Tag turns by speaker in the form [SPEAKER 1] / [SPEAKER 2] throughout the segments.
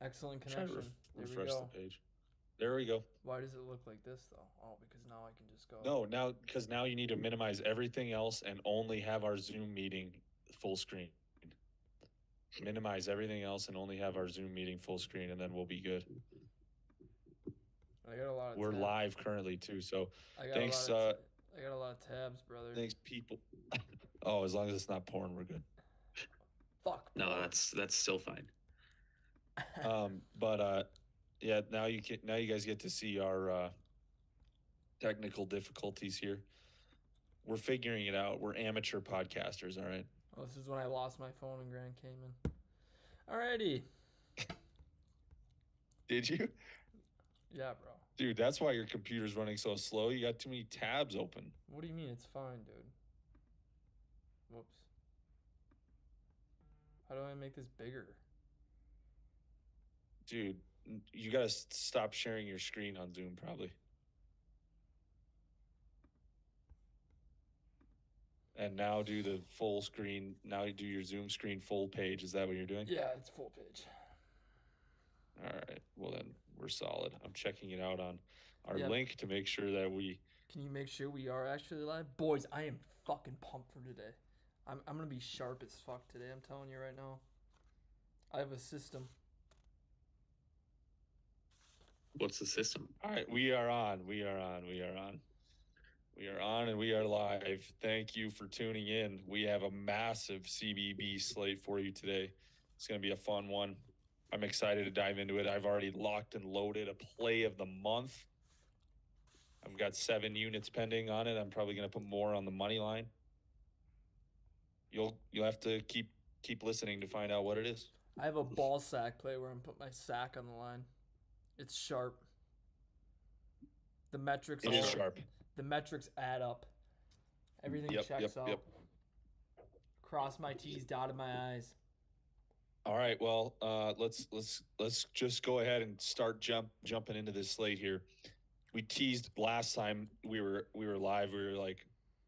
[SPEAKER 1] Excellent
[SPEAKER 2] Try to
[SPEAKER 1] connection. There we
[SPEAKER 2] refresh the
[SPEAKER 1] go.
[SPEAKER 2] page. There we go.
[SPEAKER 1] Why does it look like this though? Oh, because now I can just go.
[SPEAKER 2] No, because now you need to minimize everything else and only have our Zoom meeting full screen. Minimize everything else and only have our Zoom meeting full screen, and then we'll be good.
[SPEAKER 1] I got a lot of
[SPEAKER 2] We're
[SPEAKER 1] tabs.
[SPEAKER 2] live currently too, so
[SPEAKER 1] I got
[SPEAKER 2] thanks.
[SPEAKER 1] I got a lot of tabs, brother.
[SPEAKER 2] Thanks, people. Oh, as long as it's not porn, we're good.
[SPEAKER 1] Fuck.
[SPEAKER 3] No,
[SPEAKER 1] bro.
[SPEAKER 3] that's still fine.
[SPEAKER 2] But yeah, now you guys get to see our technical difficulties here. We're figuring it out. We're amateur podcasters, all right?
[SPEAKER 1] Oh, this is when I lost my phone in Grand Cayman. Alrighty.
[SPEAKER 2] Did you?
[SPEAKER 1] Yeah, bro.
[SPEAKER 2] Dude, that's why your computer's running so slow. You got too many tabs open.
[SPEAKER 1] What do you mean? It's fine, dude. Whoops. How do I make this bigger?
[SPEAKER 2] Dude, you got to stop sharing your screen on Zoom, probably. And now do the full screen. Now you do your Zoom screen full page. Is that what you're doing?
[SPEAKER 1] Yeah, it's full page.
[SPEAKER 2] All right. Well, then we're solid. I'm checking it out on our
[SPEAKER 1] Yep.
[SPEAKER 2] link to make sure that we.
[SPEAKER 1] Can you make sure we are actually live? Boys, I am fucking pumped for today. I'm going to be sharp as fuck today, I'm telling you right now. I have a system.
[SPEAKER 3] What's the system?
[SPEAKER 2] All right. We are on. We are on. We are on. We are on and we are live. Thank you for tuning in. We have a massive CBB slate for you today. It's going to be a fun one. I'm excited to dive into it. I've already locked and loaded a play of the month. I've got 7 units pending on it. I'm probably going to put more on the money line. You'll have to keep listening to find out what it is.
[SPEAKER 1] I have a ball sack play where I'm putting my sack on the line. It's sharp. The metrics
[SPEAKER 2] It is sharp.
[SPEAKER 1] The metrics add up. Everything checks out.
[SPEAKER 2] Yep.
[SPEAKER 1] Cross my T's, dotted my I's.
[SPEAKER 2] All right. Well, let's just go ahead and start jumping into this slate here. We teased last time we were live. We were like,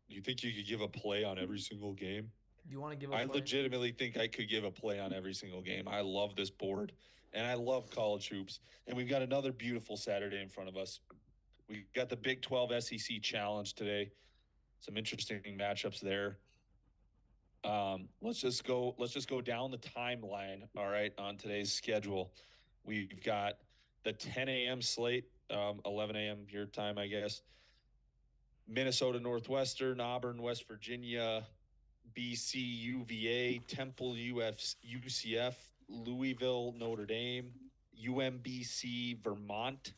[SPEAKER 2] "Do you think you could give a play on every single game?"
[SPEAKER 1] Do you want to give a
[SPEAKER 2] I
[SPEAKER 1] play?
[SPEAKER 2] legitimately think I could give a play on every single game. I love this board, and I love college hoops. And we've got another beautiful Saturday in front of us. We got the Big 12 SEC Challenge today. Some interesting matchups there. Let's just go down the timeline. All right, on today's schedule, we've got the 10 a.m. slate, 11 a.m. your time, I guess. Minnesota Northwestern, Auburn, West Virginia, BC, UVA, Temple, UCF, Louisville, Notre Dame, UMBC, Vermont,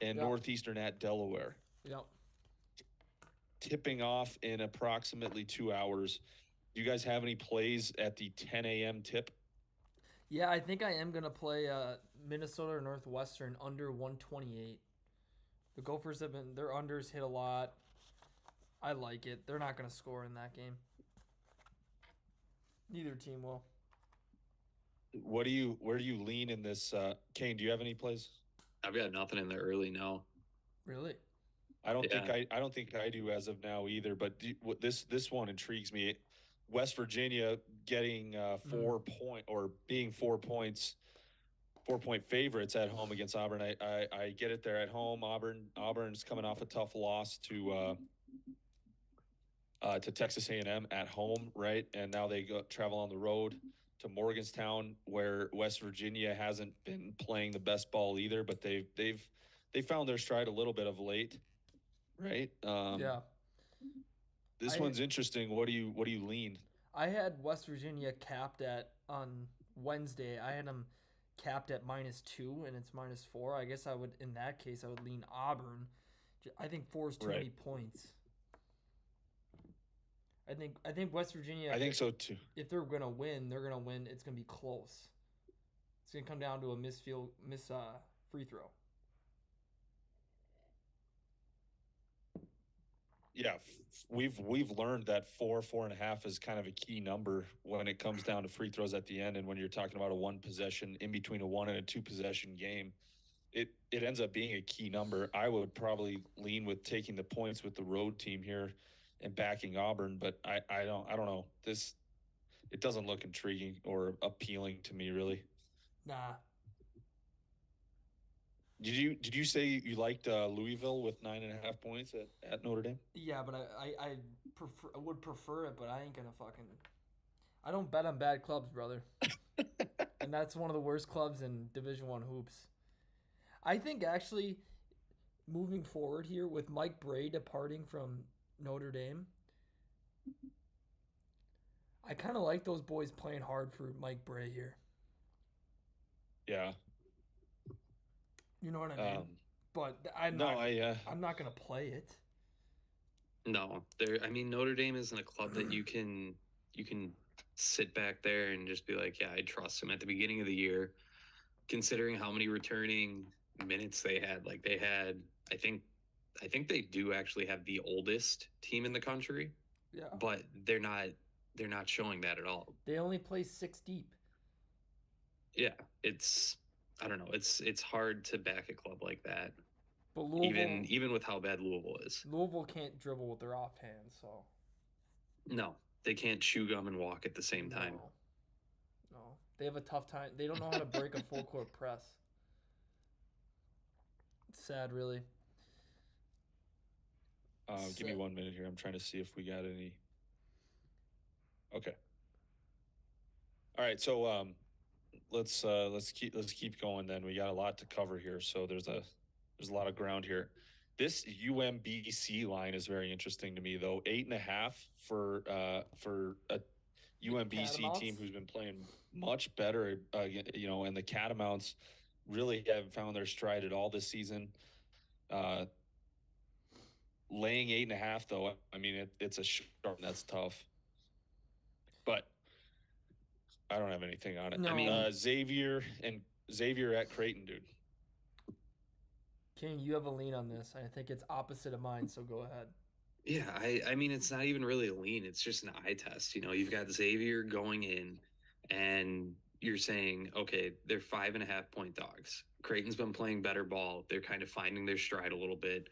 [SPEAKER 2] and Northeastern at Delaware.
[SPEAKER 1] Yep.
[SPEAKER 2] Tipping off in approximately 2 hours. Do you guys have any plays at the 10 a.m. tip?
[SPEAKER 1] Yeah, I think I am going to play Minnesota or Northwestern under 128. The Gophers their unders hit a lot. I like it. They're not going to score in that game. Neither team will.
[SPEAKER 2] Where do you lean in this? Kane, do you have any plays?
[SPEAKER 3] I've got nothing in there early now.
[SPEAKER 1] Really?
[SPEAKER 2] I don't think I do as of now either. But this one intrigues me. West Virginia getting 4 point or being 4 points, 4-point favorites at home against Auburn. I get it. They're at home. Auburn's coming off a tough loss to Texas A&M at home, right? And now they travel on the road to Morgantown, where West Virginia hasn't been playing the best ball either, but they've found their stride a little bit of late, right?
[SPEAKER 1] Yeah.
[SPEAKER 2] This one's interesting. What do you lean?
[SPEAKER 1] I had West Virginia capped on Wednesday. I had them capped at -2, and it's -4. I guess in that case, I would lean Auburn. I think 4 is too many points. I think West Virginia.
[SPEAKER 2] I think so too.
[SPEAKER 1] If they're gonna win, they're gonna win. It's gonna be close. It's gonna come down to a miss free throw.
[SPEAKER 2] Yeah, we've learned that 4.5 is kind of a key number when it comes down to free throws at the end, and when you're talking about a 1 possession in between a 1 and a 2 possession game, it ends up being a key number. I would probably lean with taking the points with the road team here and backing Auburn, but I don't know. It doesn't look intriguing or appealing to me really.
[SPEAKER 1] Nah.
[SPEAKER 2] Did you say you liked Louisville with 9.5 points at Notre Dame?
[SPEAKER 1] Yeah, but I would prefer it, but I ain't gonna fucking. I don't bet on bad clubs, brother. And that's one of the worst clubs in Division One hoops. I think actually, moving forward here with Mike Bray departing from Notre Dame, I kind of like those boys playing hard for Mike Bray here.
[SPEAKER 2] Yeah.
[SPEAKER 1] You know what I mean? But I'm not gonna play it.
[SPEAKER 3] No, I mean, Notre Dame isn't a club that you can sit back there and just be like, yeah, I trust him at the beginning of the year, considering how many returning minutes they had. Like they had, I think they do actually have the oldest team in the country.
[SPEAKER 1] Yeah.
[SPEAKER 3] But they're not showing that at all.
[SPEAKER 1] They only play 6 deep.
[SPEAKER 3] Yeah, I don't know. It's hard to back a club like that.
[SPEAKER 1] But Louisville,
[SPEAKER 3] even with how bad Louisville is.
[SPEAKER 1] Louisville can't dribble with their offhand, so.
[SPEAKER 3] No, they can't chew gum and walk at the same time.
[SPEAKER 1] No. They have a tough time. They don't know how to break a full court press. It's sad, really.
[SPEAKER 2] Give me 1 minute here. I'm trying to see if we got any. Okay. All right. So let's keep going. Then we got a lot to cover here. So there's a lot of ground here. This UMBC line is very interesting to me, though. 8.5 for a UMBC team who's been playing much better. And the Catamounts really have found their stride at all this season. Laying 8.5, though, I mean it's a sharp. That's tough. But I don't have anything on it.
[SPEAKER 1] No.
[SPEAKER 2] I mean, Xavier at Creighton, dude.
[SPEAKER 1] King, you have a lean on this. I think it's opposite of mine, so go ahead.
[SPEAKER 3] Yeah, I mean, it's not even really a lean. It's just an eye test. You've got Xavier going in, and you're saying, okay, they're 5.5-point dogs. Creighton's been playing better ball. They're kind of finding their stride a little bit.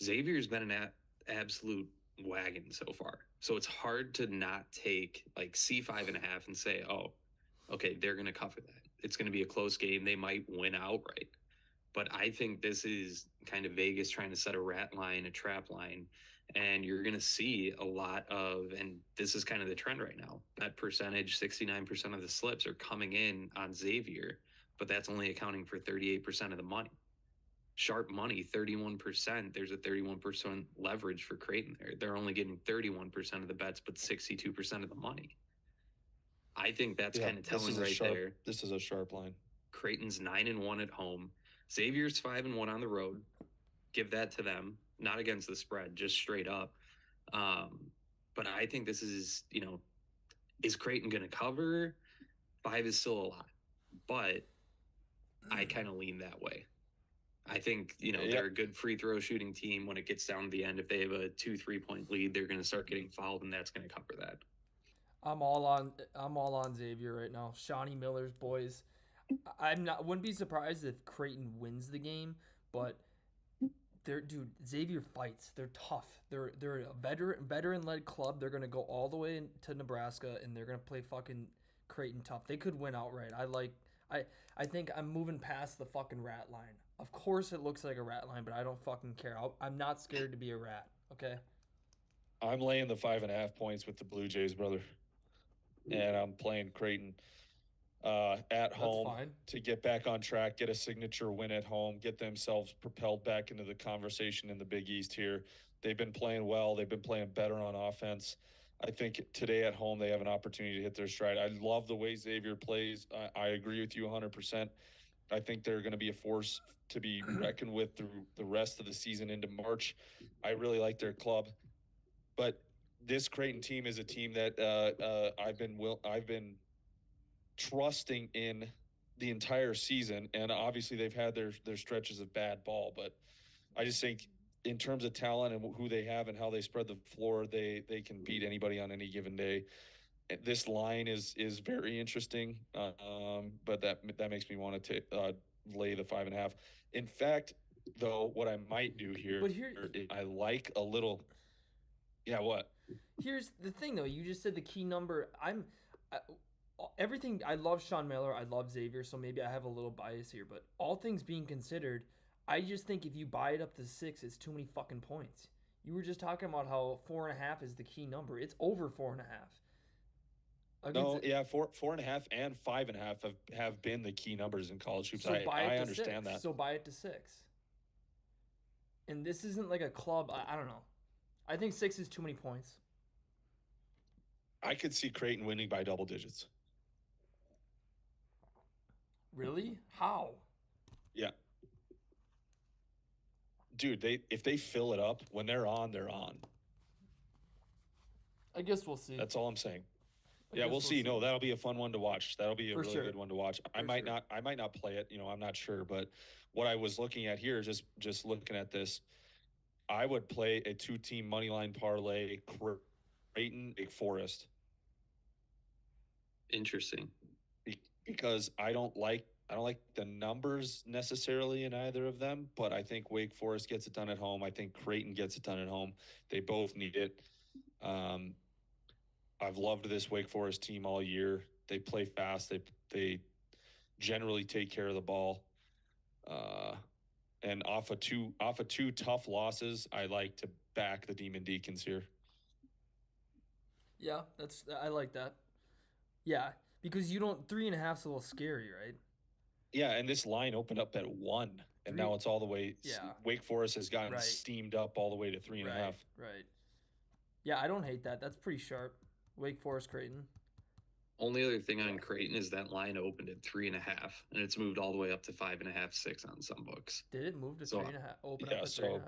[SPEAKER 3] Xavier's been an absolute wagon so far. So it's hard to not see 5.5 and say, oh, okay, they're going to cover that. It's going to be a close game. They might win outright. But I think this is kind of Vegas trying to set a rat line, a trap line. And you're going to see a lot of, and this is kind of the trend right now, that percentage, 69% of the slips are coming in on Xavier, but that's only accounting for 38% of the money. Sharp money, 31%. There's a 31% leverage for Creighton there. They're only getting 31% of the bets, but 62% of the money. I think that's kind of telling there.
[SPEAKER 2] This is a sharp line.
[SPEAKER 3] Creighton's 9-1 at home. Xavier's 5-1 on the road. Give that to them. Not against the spread, just straight up. But I think this is, is Creighton going to cover? 5 is still a lot. But I kind of lean that way. I think, they're a good free throw shooting team. When it gets down to the end, if they have a 2-3 point lead, they're going to start getting fouled, and that's going to cover that.
[SPEAKER 1] I'm all on Xavier right now. Shawnee Miller's boys. Wouldn't be surprised if Creighton wins the game, but Xavier fights. They're tough. They're a veteran led club. They're gonna go all the way to Nebraska, and they're gonna play fucking Creighton tough. They could win outright. I think I'm moving past the fucking rat line. Of course it looks like a rat line, but I don't fucking care. I'm not scared to be a rat. Okay.
[SPEAKER 2] I'm laying the 5.5 points with the Blue Jays, brother, and I'm playing Creighton at home to get back on track, get a signature win at home, get themselves propelled back into the conversation in the Big East here. They've been playing well. They've been playing better on offense. I think today at home they have an opportunity to hit their stride. I love the way Xavier plays. I agree with you 100%. I think they're going to be a force to be reckoned with through the rest of the season into March. I really like their club. But this Creighton team is a team that I've been trusting in the entire season, and obviously they've had their stretches of bad ball, but I just think in terms of talent and who they have and how they spread the floor, they can beat anybody on any given day. This line is very interesting, but that makes me want to lay the 5.5. In fact, though, what I might do here, I like a little. Yeah, what?
[SPEAKER 1] Here's the thing, though. You just said the key number. everything. I love Sean Miller. I love Xavier. So maybe I have a little bias here, but all things being considered, I just think if you buy it up to 6, it's too many fucking points. You were just talking about how 4.5 is the key number. It's over 4.5.
[SPEAKER 2] No, yeah, 4.5 and 5.5 have been the key numbers in college hoops.
[SPEAKER 1] So buy it
[SPEAKER 2] I
[SPEAKER 1] to
[SPEAKER 2] understand
[SPEAKER 1] 6.
[SPEAKER 2] that.
[SPEAKER 1] So buy it to 6. And this isn't like a club. I don't know. I think 6 is too many points.
[SPEAKER 2] I could see Creighton winning by double digits.
[SPEAKER 1] Really? How?
[SPEAKER 2] Yeah. Dude, if they fill it up, when they're on, they're on.
[SPEAKER 1] I guess we'll see.
[SPEAKER 2] That's all I'm saying. Yeah, we'll see. No, that'll be a fun one to watch. That'll be a really good one to watch. I might not play it, I'm not sure, but what I was looking at here, just looking at this, I would play a 2-team money line parlay, Creighton, Wake Forest.
[SPEAKER 3] Interesting.
[SPEAKER 2] Because I don't like the numbers necessarily in either of them, but I think Wake Forest gets it done at home. I think Creighton gets it done at home. They both need it. I've loved this Wake Forest team all year. They play fast. They generally take care of the ball. And off of two tough losses, I like to back the Demon Deacons here.
[SPEAKER 1] Yeah, I like that. Yeah, because you don't 3.5 is a little scary, right?
[SPEAKER 2] Yeah, and this line opened up at 1, and now it's all the way.
[SPEAKER 1] Yeah.
[SPEAKER 2] Wake Forest has gotten steamed up all the way to 3.5.
[SPEAKER 1] Right. Yeah, I don't hate that. That's pretty sharp. Wake Forest, Creighton.
[SPEAKER 3] Only other thing on Creighton is that line opened at 3.5, and it's moved all the way up to 5.5, 6 on some books.
[SPEAKER 1] Did it move to 3.5? Open up at 3.5?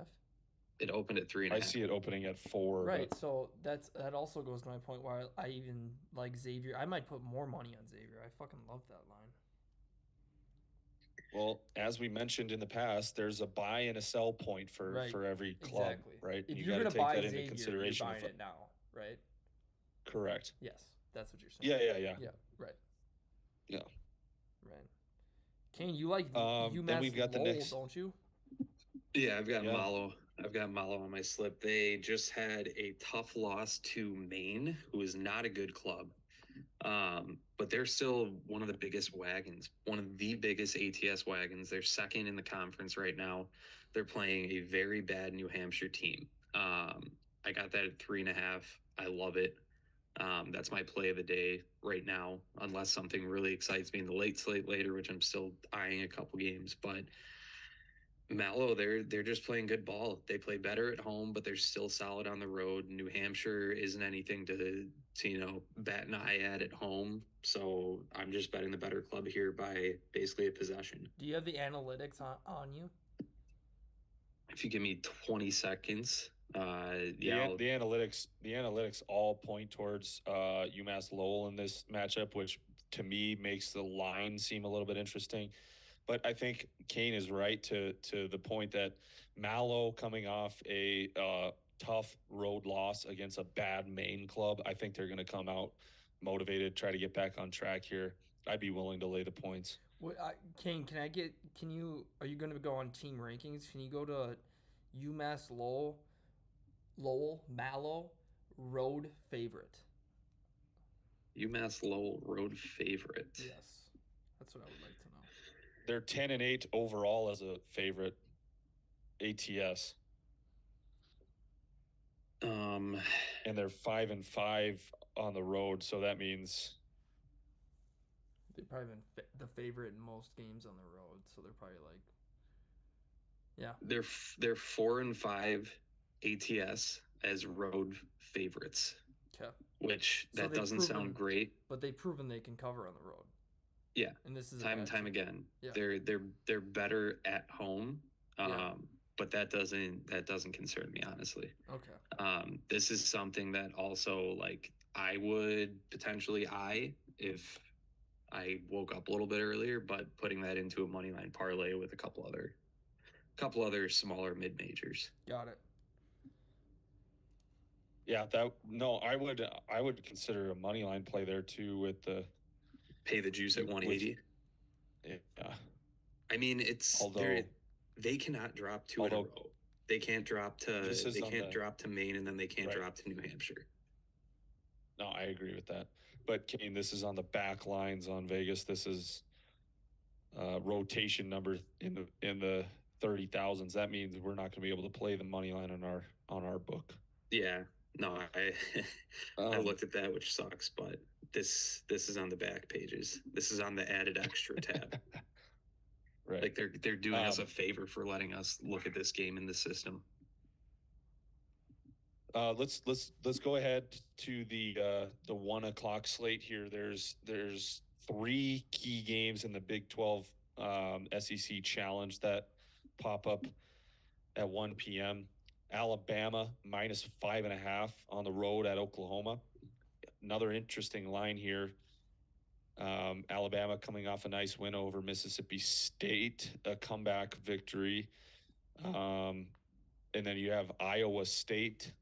[SPEAKER 3] It opened at 3.5.
[SPEAKER 2] I see it opening at 4.
[SPEAKER 1] Right, so that also goes to my point where I even like Xavier. I might put more money on Xavier. I fucking love that line.
[SPEAKER 2] Well, as we mentioned in the past, there's a buy and a sell point for every club, right?
[SPEAKER 1] If
[SPEAKER 2] you
[SPEAKER 1] you're
[SPEAKER 2] got to take
[SPEAKER 1] buy
[SPEAKER 2] that
[SPEAKER 1] Xavier,
[SPEAKER 2] into consideration.
[SPEAKER 1] You're buying it now, right?
[SPEAKER 2] Correct.
[SPEAKER 1] Yes, that's what you're saying.
[SPEAKER 2] Yeah.
[SPEAKER 1] Yeah, right.
[SPEAKER 2] Yeah.
[SPEAKER 1] Right. Kane, you like UMass
[SPEAKER 2] then we've got the next,
[SPEAKER 1] don't you?
[SPEAKER 3] Yeah, I've got Malo. I've got Malo on my slip. They just had a tough loss to Maine, who is not a good club. But they're still one of the biggest wagons, one of the biggest ATS wagons. They're second in the conference right now. They're playing a very bad New Hampshire team. I got that at 3.5. I love it. That's my play of the day right now, unless something really excites me in the late slate later, which I'm still eyeing a couple games. But Mallow, they're just playing good ball. They play better at home, but they're still solid on the road. New Hampshire isn't anything to bat an eye at home. So I'm just betting the better club here by basically a possession.
[SPEAKER 1] Do you have the analytics on you?
[SPEAKER 3] If you give me 20 seconds,
[SPEAKER 2] the analytics all point towards UMass Lowell in this matchup, which to me makes the line seem a little bit interesting. But I think Kane is right to the point that Mallow coming off a tough road loss against a bad Maine club, I think they're going to come out motivated, try to get back on track here. I'd be willing to lay the points.
[SPEAKER 1] Kane, are you going to go on team rankings? Can you go to UMass Lowell, Mallow, road favorite?
[SPEAKER 3] UMass Lowell, road favorite.
[SPEAKER 1] Yes, that's what I would like to know.
[SPEAKER 2] They're 10-8 overall as a favorite ATS. And they're 5-5 on the road, so that means
[SPEAKER 1] they've probably been the favorite in most games on the road, so they're probably like, yeah.
[SPEAKER 3] They're 4-5 ATS as road favorites.
[SPEAKER 1] Okay.
[SPEAKER 3] Which that doesn't sound great,
[SPEAKER 1] but they've proven they can cover on the road.
[SPEAKER 3] Yeah,
[SPEAKER 1] and this is
[SPEAKER 3] time and time again.
[SPEAKER 1] Yeah.
[SPEAKER 3] They're better at home, but that doesn't concern me, honestly.
[SPEAKER 1] Okay.
[SPEAKER 3] This is something that also I would potentially if I woke up a little bit earlier, but putting that into a money line parlay with a couple other smaller mid majors.
[SPEAKER 1] Got it.
[SPEAKER 2] Yeah, I would consider a money line play there too with the
[SPEAKER 3] pay the juice at 180.
[SPEAKER 2] Yeah.
[SPEAKER 3] I mean, they cannot drop two in a row. They can't drop to Maine, and then they can't drop to New Hampshire.
[SPEAKER 2] No, I agree with that. But Kane, this is on the back lines on Vegas. This is rotation number in the 30,000s. That means we're not going to be able to play the money line on our book.
[SPEAKER 3] Yeah, no, I looked at that, which sucks, but this is on the back pages. This is on the added extra tab.
[SPEAKER 2] Right.
[SPEAKER 3] Like they're doing us a favor for letting us look at this game in the system.
[SPEAKER 2] Let's go ahead to the 1 o'clock slate here. There's 3 key games in the Big 12 SEC Challenge that pop up at 1 p.m. Alabama minus 5.5 on the road at Oklahoma. Another interesting line here. Alabama coming off a nice win over Mississippi State, a comeback victory. And then you have Iowa State,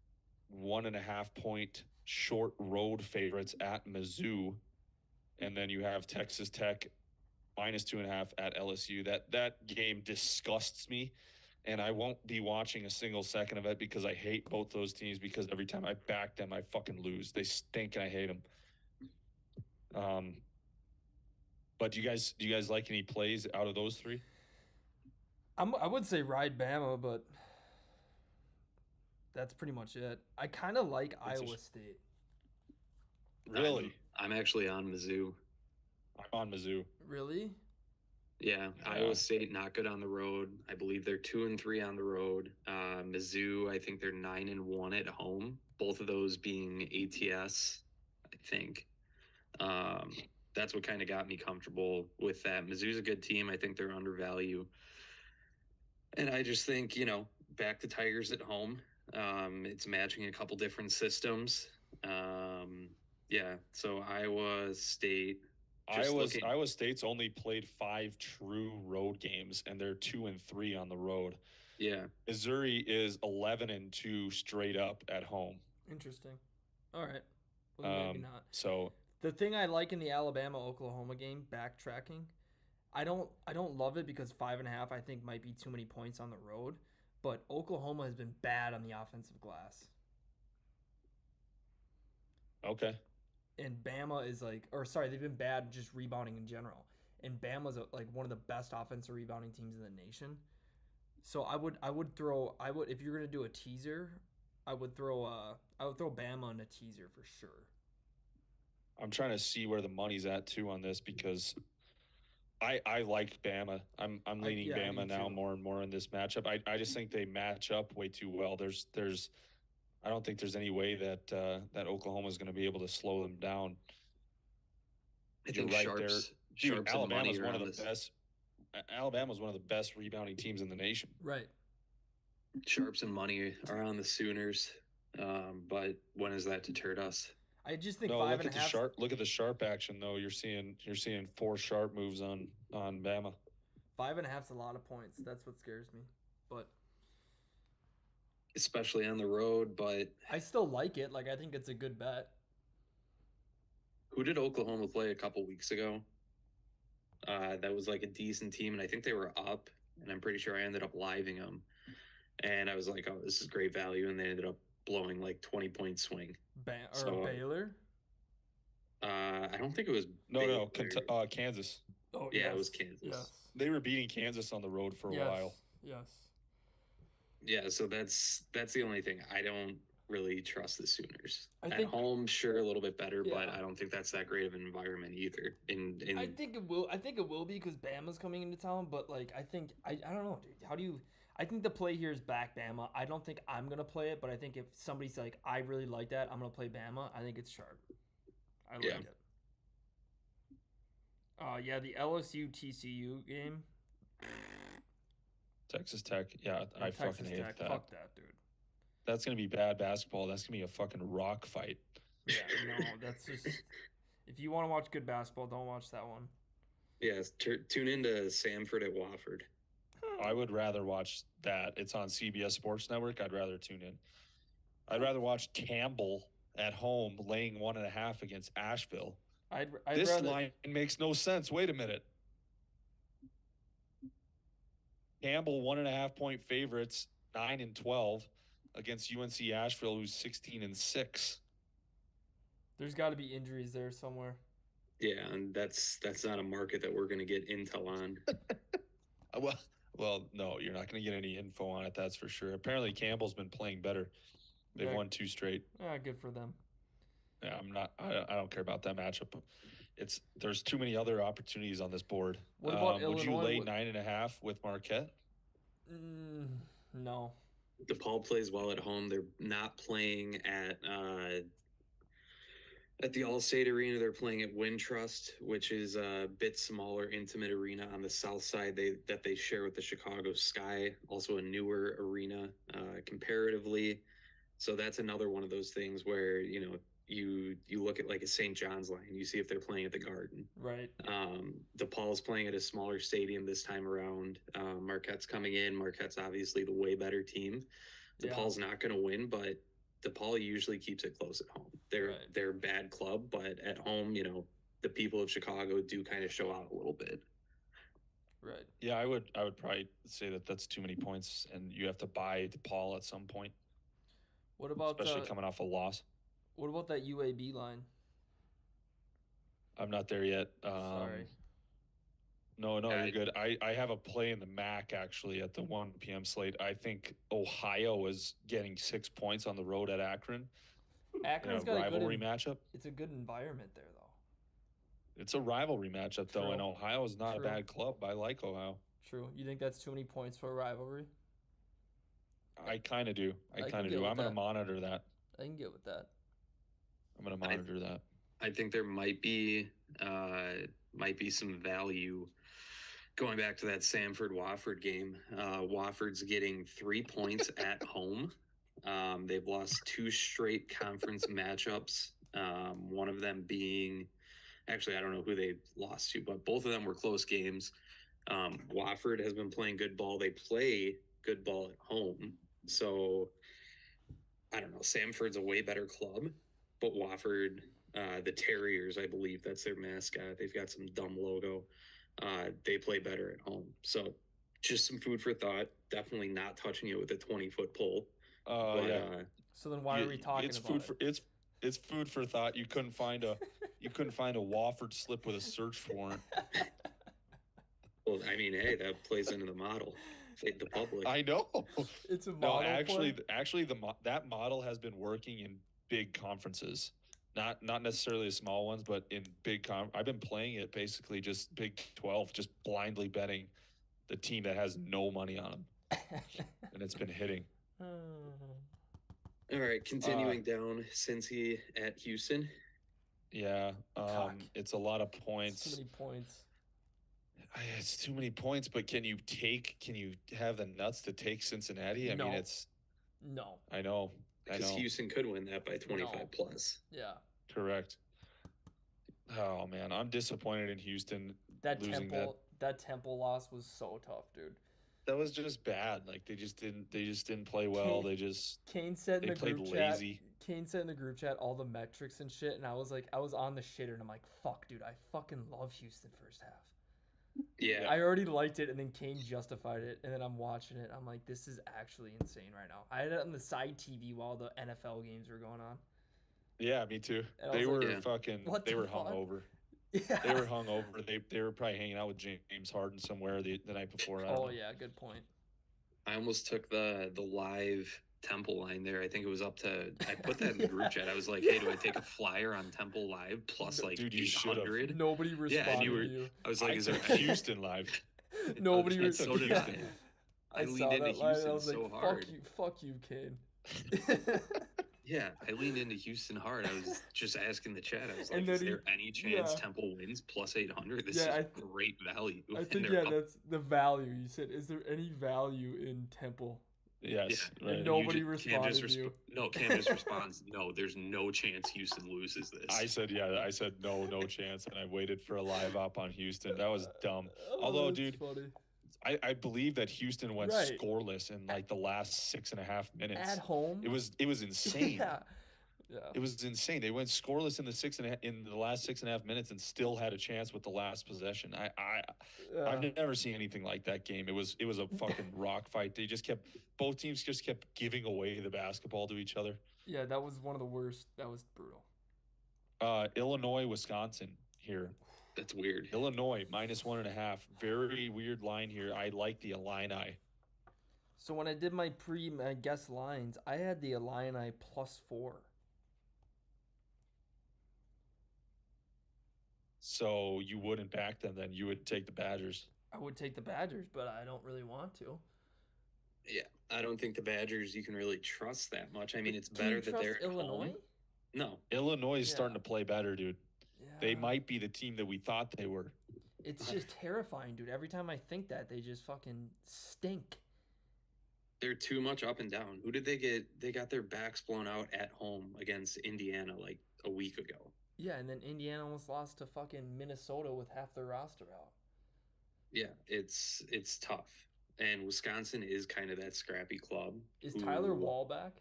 [SPEAKER 2] 1.5 point short road favorites at Mizzou. And then you have Texas Tech minus 2.5 at LSU. That game disgusts me. And I won't be watching a single second of it because I hate both those teams, because every time I back them, I fucking lose. They stink and I hate them. But do you guys like any plays out of those 3?
[SPEAKER 1] I would say ride Bama, but that's pretty much it. I kind of like Iowa State.
[SPEAKER 2] Really?
[SPEAKER 3] I'm actually on Mizzou.
[SPEAKER 2] I'm on Mizzou.
[SPEAKER 1] Really?
[SPEAKER 3] Yeah, Iowa State not good on the road. I believe they're 2-3 on the road. Mizzou, I think they're 9-1 at home. Both of those being ATS, I think. That's what kind of got me comfortable with that. Mizzou's a good team. I think they're undervalued. And I just think, back to Tigers at home. It's matching a couple different systems. Yeah, so Iowa State.
[SPEAKER 2] Iowa State's only played 5 true road games, and they're 2-3 on the road.
[SPEAKER 3] Yeah.
[SPEAKER 2] Missouri is 11-2 straight up at home.
[SPEAKER 1] Interesting. All right. Well, maybe not.
[SPEAKER 2] So
[SPEAKER 1] the thing I like in the Alabama-Oklahoma game, backtracking, I don't love it because 5.5 I think might be too many points on the road, but Oklahoma has been bad on the offensive glass.
[SPEAKER 2] Okay.
[SPEAKER 1] And Bama is they've been bad just rebounding in general. And Bama's one of the best offensive rebounding teams in the nation. So if you're gonna do a teaser, I would throw Bama in a teaser for sure.
[SPEAKER 2] I'm trying to see where the money's at too on this, because I like Bama. I'm leaning Bama now more and more in this matchup. I just think they match up way too well. I don't think there's any way that Oklahoma is going to be able to slow them down.
[SPEAKER 3] I think Sharps
[SPEAKER 2] Alabama's one of the best. Alabama's one of the best rebounding teams in the nation.
[SPEAKER 1] Right.
[SPEAKER 3] Sharps and money are on the Sooners, but when has that deterred us?
[SPEAKER 1] I just think
[SPEAKER 2] look at the sharp action though. You're seeing 4 sharp moves on Bama.
[SPEAKER 1] 5.5's a lot of points. That's what scares me. But
[SPEAKER 3] especially on the road, but
[SPEAKER 1] I still like it. I think it's a good bet.
[SPEAKER 3] Who did Oklahoma play a couple weeks ago? That was a decent team, and I think they were up, and I'm pretty sure I ended up living them. And I was like, oh, this is great value, and they ended up blowing 20-point swing.
[SPEAKER 1] Baylor?
[SPEAKER 3] I don't think it was
[SPEAKER 2] Kansas.
[SPEAKER 1] Oh,
[SPEAKER 3] yeah,
[SPEAKER 1] yes.
[SPEAKER 3] It was Kansas.
[SPEAKER 1] Yes.
[SPEAKER 2] They were beating Kansas on the road for a while.
[SPEAKER 1] Yes.
[SPEAKER 3] Yeah, so that's the only thing. I don't really trust the Sooners. At home, sure, a little bit better, but I don't think that's that great of an environment either.
[SPEAKER 1] I think it will be because Bama's coming into town, but I don't know, dude. How do you? I think the play here is back Bama. I don't think I'm gonna play it, but I think if somebody's like, I really like that, I'm gonna play Bama. I think it's sharp. I like it. The LSU TCU game.
[SPEAKER 2] Texas Tech, I fucking hate that.
[SPEAKER 1] Fuck that, dude.
[SPEAKER 2] That's gonna be bad basketball. That's gonna be a fucking rock fight.
[SPEAKER 1] Yeah, no, that's just. If you want to watch good basketball, don't watch that one.
[SPEAKER 3] Yes, tune into Samford at Wofford.
[SPEAKER 2] I would rather watch that. It's on CBS Sports Network. I'd rather tune in. I'd rather watch Campbell at home laying 1.5 against Asheville. This line makes no sense. Wait a minute. Campbell 1.5 point favorites, 9-12 against UNC Asheville, who's 16-6.
[SPEAKER 1] There's got to be injuries there somewhere.
[SPEAKER 3] Yeah, and that's not a market that we're going to get intel on.
[SPEAKER 2] Well, no, you're not going to get any info on it. That's for sure. Apparently, Campbell's been playing better. They've won 2 straight.
[SPEAKER 1] Yeah, good for them.
[SPEAKER 2] Yeah, I don't care about that matchup. There's too many other opportunities on this board.
[SPEAKER 1] What about Illinois?
[SPEAKER 2] Would you lay 9.5 with Marquette?
[SPEAKER 1] No.
[SPEAKER 3] DePaul plays well at home. They're not playing at the Allstate Arena. They're playing at Wintrust, which is a bit smaller, intimate arena on the south side that they share with the Chicago Sky. Also a newer arena comparatively. So that's another one of those things where, you look at like a St. John's line, you see if they're playing at the Garden.
[SPEAKER 1] Right.
[SPEAKER 3] DePaul's playing at a smaller stadium this time around. Marquette's coming in. Marquette's obviously the way better team. DePaul's not going to win, but DePaul usually keeps it close at home. They're a bad club, but at home, the people of Chicago do kind of show out a little bit.
[SPEAKER 1] Right.
[SPEAKER 2] Yeah, I would probably say that's too many points, and you have to buy DePaul at some point.
[SPEAKER 1] What about
[SPEAKER 2] especially coming off a loss?
[SPEAKER 1] What about that UAB line?
[SPEAKER 2] I'm not there yet.
[SPEAKER 1] Sorry.
[SPEAKER 2] No, you're good. I have a play in the MAC actually at the 1 p.m. slate. I think Ohio is getting 6 points on the road at Akron.
[SPEAKER 1] Akron's got
[SPEAKER 2] rivalry matchup.
[SPEAKER 1] It's a good environment there, though.
[SPEAKER 2] It's a rivalry matchup, though, and Ohio is not a bad club. I like Ohio.
[SPEAKER 1] True. You think that's too many points for a rivalry?
[SPEAKER 2] I kind of do. I kind of do. I'm going to monitor that.
[SPEAKER 1] I can get with that.
[SPEAKER 2] I'm going to monitor that.
[SPEAKER 3] I think there might be some value going back to that Samford-Wofford game. Wofford's getting 3 points at home. They've lost 2 straight conference matchups. One of them being, actually, I don't know who they lost to, but both of them were close games. Wofford has been playing good ball. They play good ball at home. So, I don't know. Samford's a way better club, but Wofford, the Terriers, I believe that's their mascot. They've got some dumb logo. They play better at home. So, just some food for thought. Definitely not touching it with a 20-foot pole.
[SPEAKER 2] Yeah.
[SPEAKER 1] So then why are we talking about
[SPEAKER 2] it? It's food for thought. You couldn't find a Wofford slip with a search warrant.
[SPEAKER 3] Well, I mean, hey, that plays into the model. Fade the public.
[SPEAKER 2] I know.
[SPEAKER 1] It's a model.
[SPEAKER 2] No, actually, that model has been working in big conferences, not necessarily the small ones, but in big I've been playing it basically just Big 12, just blindly betting the team that has no money on them, and it's been hitting.
[SPEAKER 3] All right, continuing down, Cincy at Houston.
[SPEAKER 2] Yeah, it's a lot of points.
[SPEAKER 1] It's too many points.
[SPEAKER 2] It's too many points, but can you have the nuts to take Cincinnati? I mean, it's
[SPEAKER 1] no.
[SPEAKER 2] I know.
[SPEAKER 3] Because Houston could win that by 25 plus.
[SPEAKER 1] Yeah.
[SPEAKER 2] Correct. Oh man, I'm disappointed in Houston losing
[SPEAKER 1] that Temple loss was so tough, dude.
[SPEAKER 2] That was just bad. Like they just didn't play well.
[SPEAKER 1] Kane said in the group chat.
[SPEAKER 2] Lazy.
[SPEAKER 1] Kane said in the group chat all the metrics and shit, and I was on the shitter, and I'm like, fuck, dude, I fucking love Houston first half.
[SPEAKER 3] Yeah.
[SPEAKER 1] I already liked it, and then Kane justified it, and then I'm watching it. I'm like, this is actually insane right now. I had it on the side TV while the NFL games were going on.
[SPEAKER 2] Yeah, me too. They were hungover. Yeah. They were hungover. They were probably hanging out with James Harden somewhere the night before.
[SPEAKER 1] Oh yeah, good point.
[SPEAKER 3] I almost took the live Temple line there. I think it was up to. I put that in the group chat. I was like, "Hey, do I take a flyer on Temple Live plus like 800?"
[SPEAKER 1] Nobody responded to you.
[SPEAKER 3] I was like, "Is there
[SPEAKER 2] Houston Live?"
[SPEAKER 1] Nobody
[SPEAKER 3] responded.
[SPEAKER 1] So
[SPEAKER 3] I leaned into Houston
[SPEAKER 1] I was like,
[SPEAKER 3] so hard.
[SPEAKER 1] Fuck you, Kane.
[SPEAKER 3] Yeah, I leaned into Houston hard. I was just asking the chat. I was like, is there any chance Temple wins plus 800? This is great value.
[SPEAKER 1] I think, that's the value. You said, is there any value in Temple?
[SPEAKER 2] Yes.
[SPEAKER 1] Yeah. Right. And nobody responded to you.
[SPEAKER 3] No, Cam just responds, no, there's no chance Houston loses this.
[SPEAKER 2] I said no chance, and I waited for a live op on Houston. That was dumb. Although, dude,
[SPEAKER 1] funny.
[SPEAKER 2] I believe that Houston went scoreless in like the last 6.5 minutes.
[SPEAKER 1] At home?
[SPEAKER 2] It was insane.
[SPEAKER 1] Yeah.
[SPEAKER 2] It was insane. They went scoreless in the last 6.5 minutes and still had a chance with the last possession. I've never seen anything like that game. It was a fucking rock fight. Both teams just kept giving away the basketball to each other.
[SPEAKER 1] Yeah, that was one of the worst. That was brutal.
[SPEAKER 2] Illinois, Wisconsin here.
[SPEAKER 3] That's weird.
[SPEAKER 2] Illinois -1.5. Very weird line here. I like the Illini.
[SPEAKER 1] So when I did my guess lines, I had the Illini +4.
[SPEAKER 2] So you wouldn't back them then? You would take the Badgers.
[SPEAKER 1] I would take the Badgers, but I don't really want to.
[SPEAKER 3] Yeah, I don't think the Badgers you can really trust that much. I mean, it's
[SPEAKER 1] Can you
[SPEAKER 3] better that
[SPEAKER 1] trust
[SPEAKER 3] they're at
[SPEAKER 1] Illinois?
[SPEAKER 3] home. No,
[SPEAKER 2] Illinois is
[SPEAKER 1] Yeah.
[SPEAKER 2] starting to play better, dude.
[SPEAKER 1] Yeah.
[SPEAKER 2] They might be the team that we thought they were.
[SPEAKER 1] It's just terrifying, dude. Every time I think that, they just fucking stink.
[SPEAKER 3] they're too much up and down. Who did they get? They got their backs blown out at home against Indiana like a week ago.
[SPEAKER 1] Yeah, and then Indiana almost lost to fucking Minnesota with half their roster out.
[SPEAKER 3] Yeah, it's tough. And Wisconsin is kind of that scrappy club.
[SPEAKER 1] Is
[SPEAKER 3] who-
[SPEAKER 1] Tyler Wall back?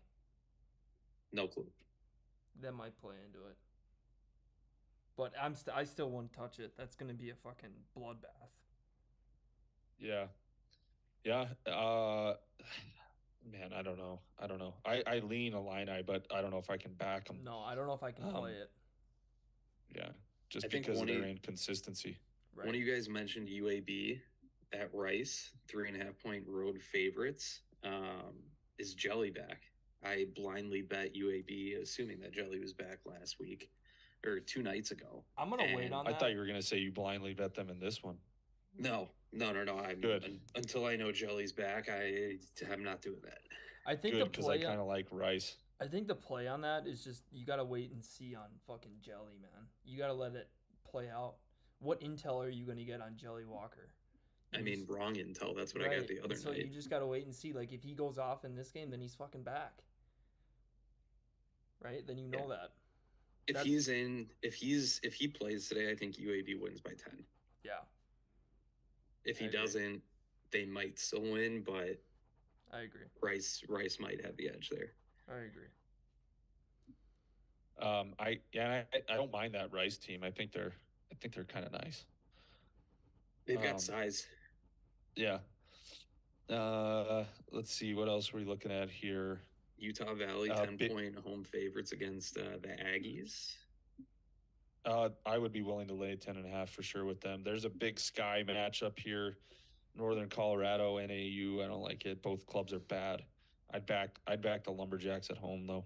[SPEAKER 3] No clue.
[SPEAKER 1] That might play into it. But I still wouldn't touch it. That's gonna be a fucking bloodbath.
[SPEAKER 2] Yeah. Yeah. Man, I don't know. I lean Illini, but I don't know if I can back them.
[SPEAKER 1] No, I don't know if I can play it.
[SPEAKER 2] Yeah. Just
[SPEAKER 3] I think
[SPEAKER 2] because of
[SPEAKER 3] one
[SPEAKER 2] their
[SPEAKER 3] of-
[SPEAKER 2] inconsistency.
[SPEAKER 1] Right.
[SPEAKER 3] One of you guys mentioned UAB at Rice, 3.5-point road favorites. Is Jelly back? I blindly bet UAB, assuming that Jelly was back last week or 2 nights ago.
[SPEAKER 1] I'm gonna wait
[SPEAKER 3] And
[SPEAKER 1] on
[SPEAKER 2] I
[SPEAKER 1] that.
[SPEAKER 2] thought you were going to say you blindly bet them in this one.
[SPEAKER 3] No. I'm
[SPEAKER 2] Good.
[SPEAKER 3] Until I know Jelly's back, I'm not doing that.
[SPEAKER 1] I think
[SPEAKER 2] Good,
[SPEAKER 1] the
[SPEAKER 2] because I
[SPEAKER 1] play.
[SPEAKER 2] kind of like Rice.
[SPEAKER 1] I think the play on that is just you gotta wait and see on fucking Jelly, man. You gotta let it play out. What intel are you gonna get on Jelly Walker?
[SPEAKER 3] I mean, wrong intel. That's what I got the other
[SPEAKER 1] so
[SPEAKER 3] night.
[SPEAKER 1] you just gotta wait and see. Like if he goes off in this game, then he's fucking back. Right? Then you know that.
[SPEAKER 3] If he plays today, I think UAB wins by 10.
[SPEAKER 1] Yeah,
[SPEAKER 3] If
[SPEAKER 1] I
[SPEAKER 3] he
[SPEAKER 1] agree.
[SPEAKER 3] doesn't, they might still win, but
[SPEAKER 1] I agree.
[SPEAKER 3] Rice might have the edge there.
[SPEAKER 1] I agree.
[SPEAKER 2] I don't mind that Rice team. I think they're kind of nice.
[SPEAKER 3] They've
[SPEAKER 2] Um,
[SPEAKER 3] got size.
[SPEAKER 2] Yeah. Let's see, what else were we looking at here?
[SPEAKER 3] Utah Valley, 10-point home favorites against the Aggies.
[SPEAKER 2] I would be willing to lay 10.5 for sure with them. There's a Big Sky matchup here, Northern Colorado, NAU. I don't like it. Both clubs are bad. I'd back the Lumberjacks at home though.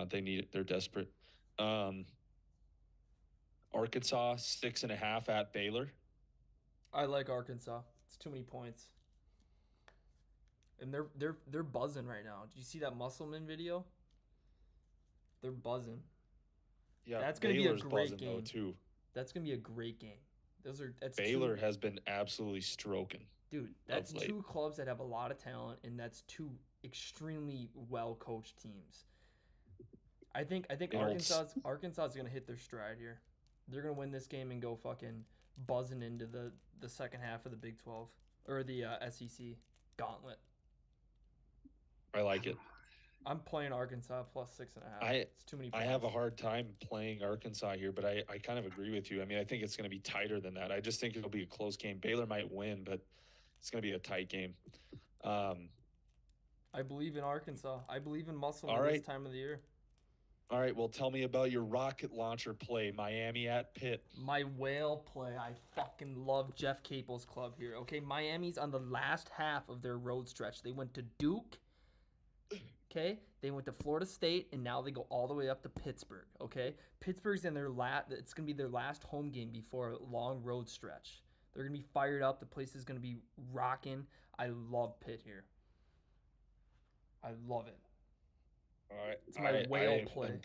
[SPEAKER 2] They need it. They're desperate. Arkansas 6.5 at Baylor.
[SPEAKER 1] I like Arkansas. It's too many points. And they're buzzing right now. Did you see that Musselman video? They're buzzing.
[SPEAKER 2] Yeah,
[SPEAKER 1] That's gonna be a
[SPEAKER 2] Baylor's
[SPEAKER 1] great
[SPEAKER 2] buzzing
[SPEAKER 1] game.
[SPEAKER 2] though too.
[SPEAKER 1] That's gonna be a great game. That's
[SPEAKER 2] Baylor
[SPEAKER 1] two,
[SPEAKER 2] has been absolutely stroking.
[SPEAKER 1] dude. That's
[SPEAKER 2] late.
[SPEAKER 1] two clubs that have a lot of talent, and that's two extremely well coached teams. I think
[SPEAKER 2] You know, it's-
[SPEAKER 1] Arkansas is gonna hit their stride here. They're gonna win this game and go fucking buzzing into the second half of the Big 12 or the SEC gauntlet.
[SPEAKER 2] I like it.
[SPEAKER 1] I'm playing Arkansas plus 6.5. It's too many
[SPEAKER 2] I
[SPEAKER 1] points.
[SPEAKER 2] have a hard time playing Arkansas here, but I kind of agree with you. I mean, I think it's going to be tighter than that. I just think it'll be a close game. Baylor might win, but it's going to be a tight game.
[SPEAKER 1] I believe in Arkansas. I believe in Muscle
[SPEAKER 2] All
[SPEAKER 1] at
[SPEAKER 2] right.
[SPEAKER 1] this time of the year.
[SPEAKER 2] All right, well, tell me about your rocket launcher play, Miami at Pitt.
[SPEAKER 1] My whale play. I fucking love Jeff Capel's club here. Okay, Miami's on the last half of their road stretch. They went to Duke. Okay, they went to Florida State, and now they go all the way up to Pittsburgh. Okay, Pittsburgh's in their It's gonna be their last home game before a long road stretch. They're gonna be fired up. The place is gonna be rocking. I love Pitt here. I love it.
[SPEAKER 2] All right.
[SPEAKER 1] It's my whale play.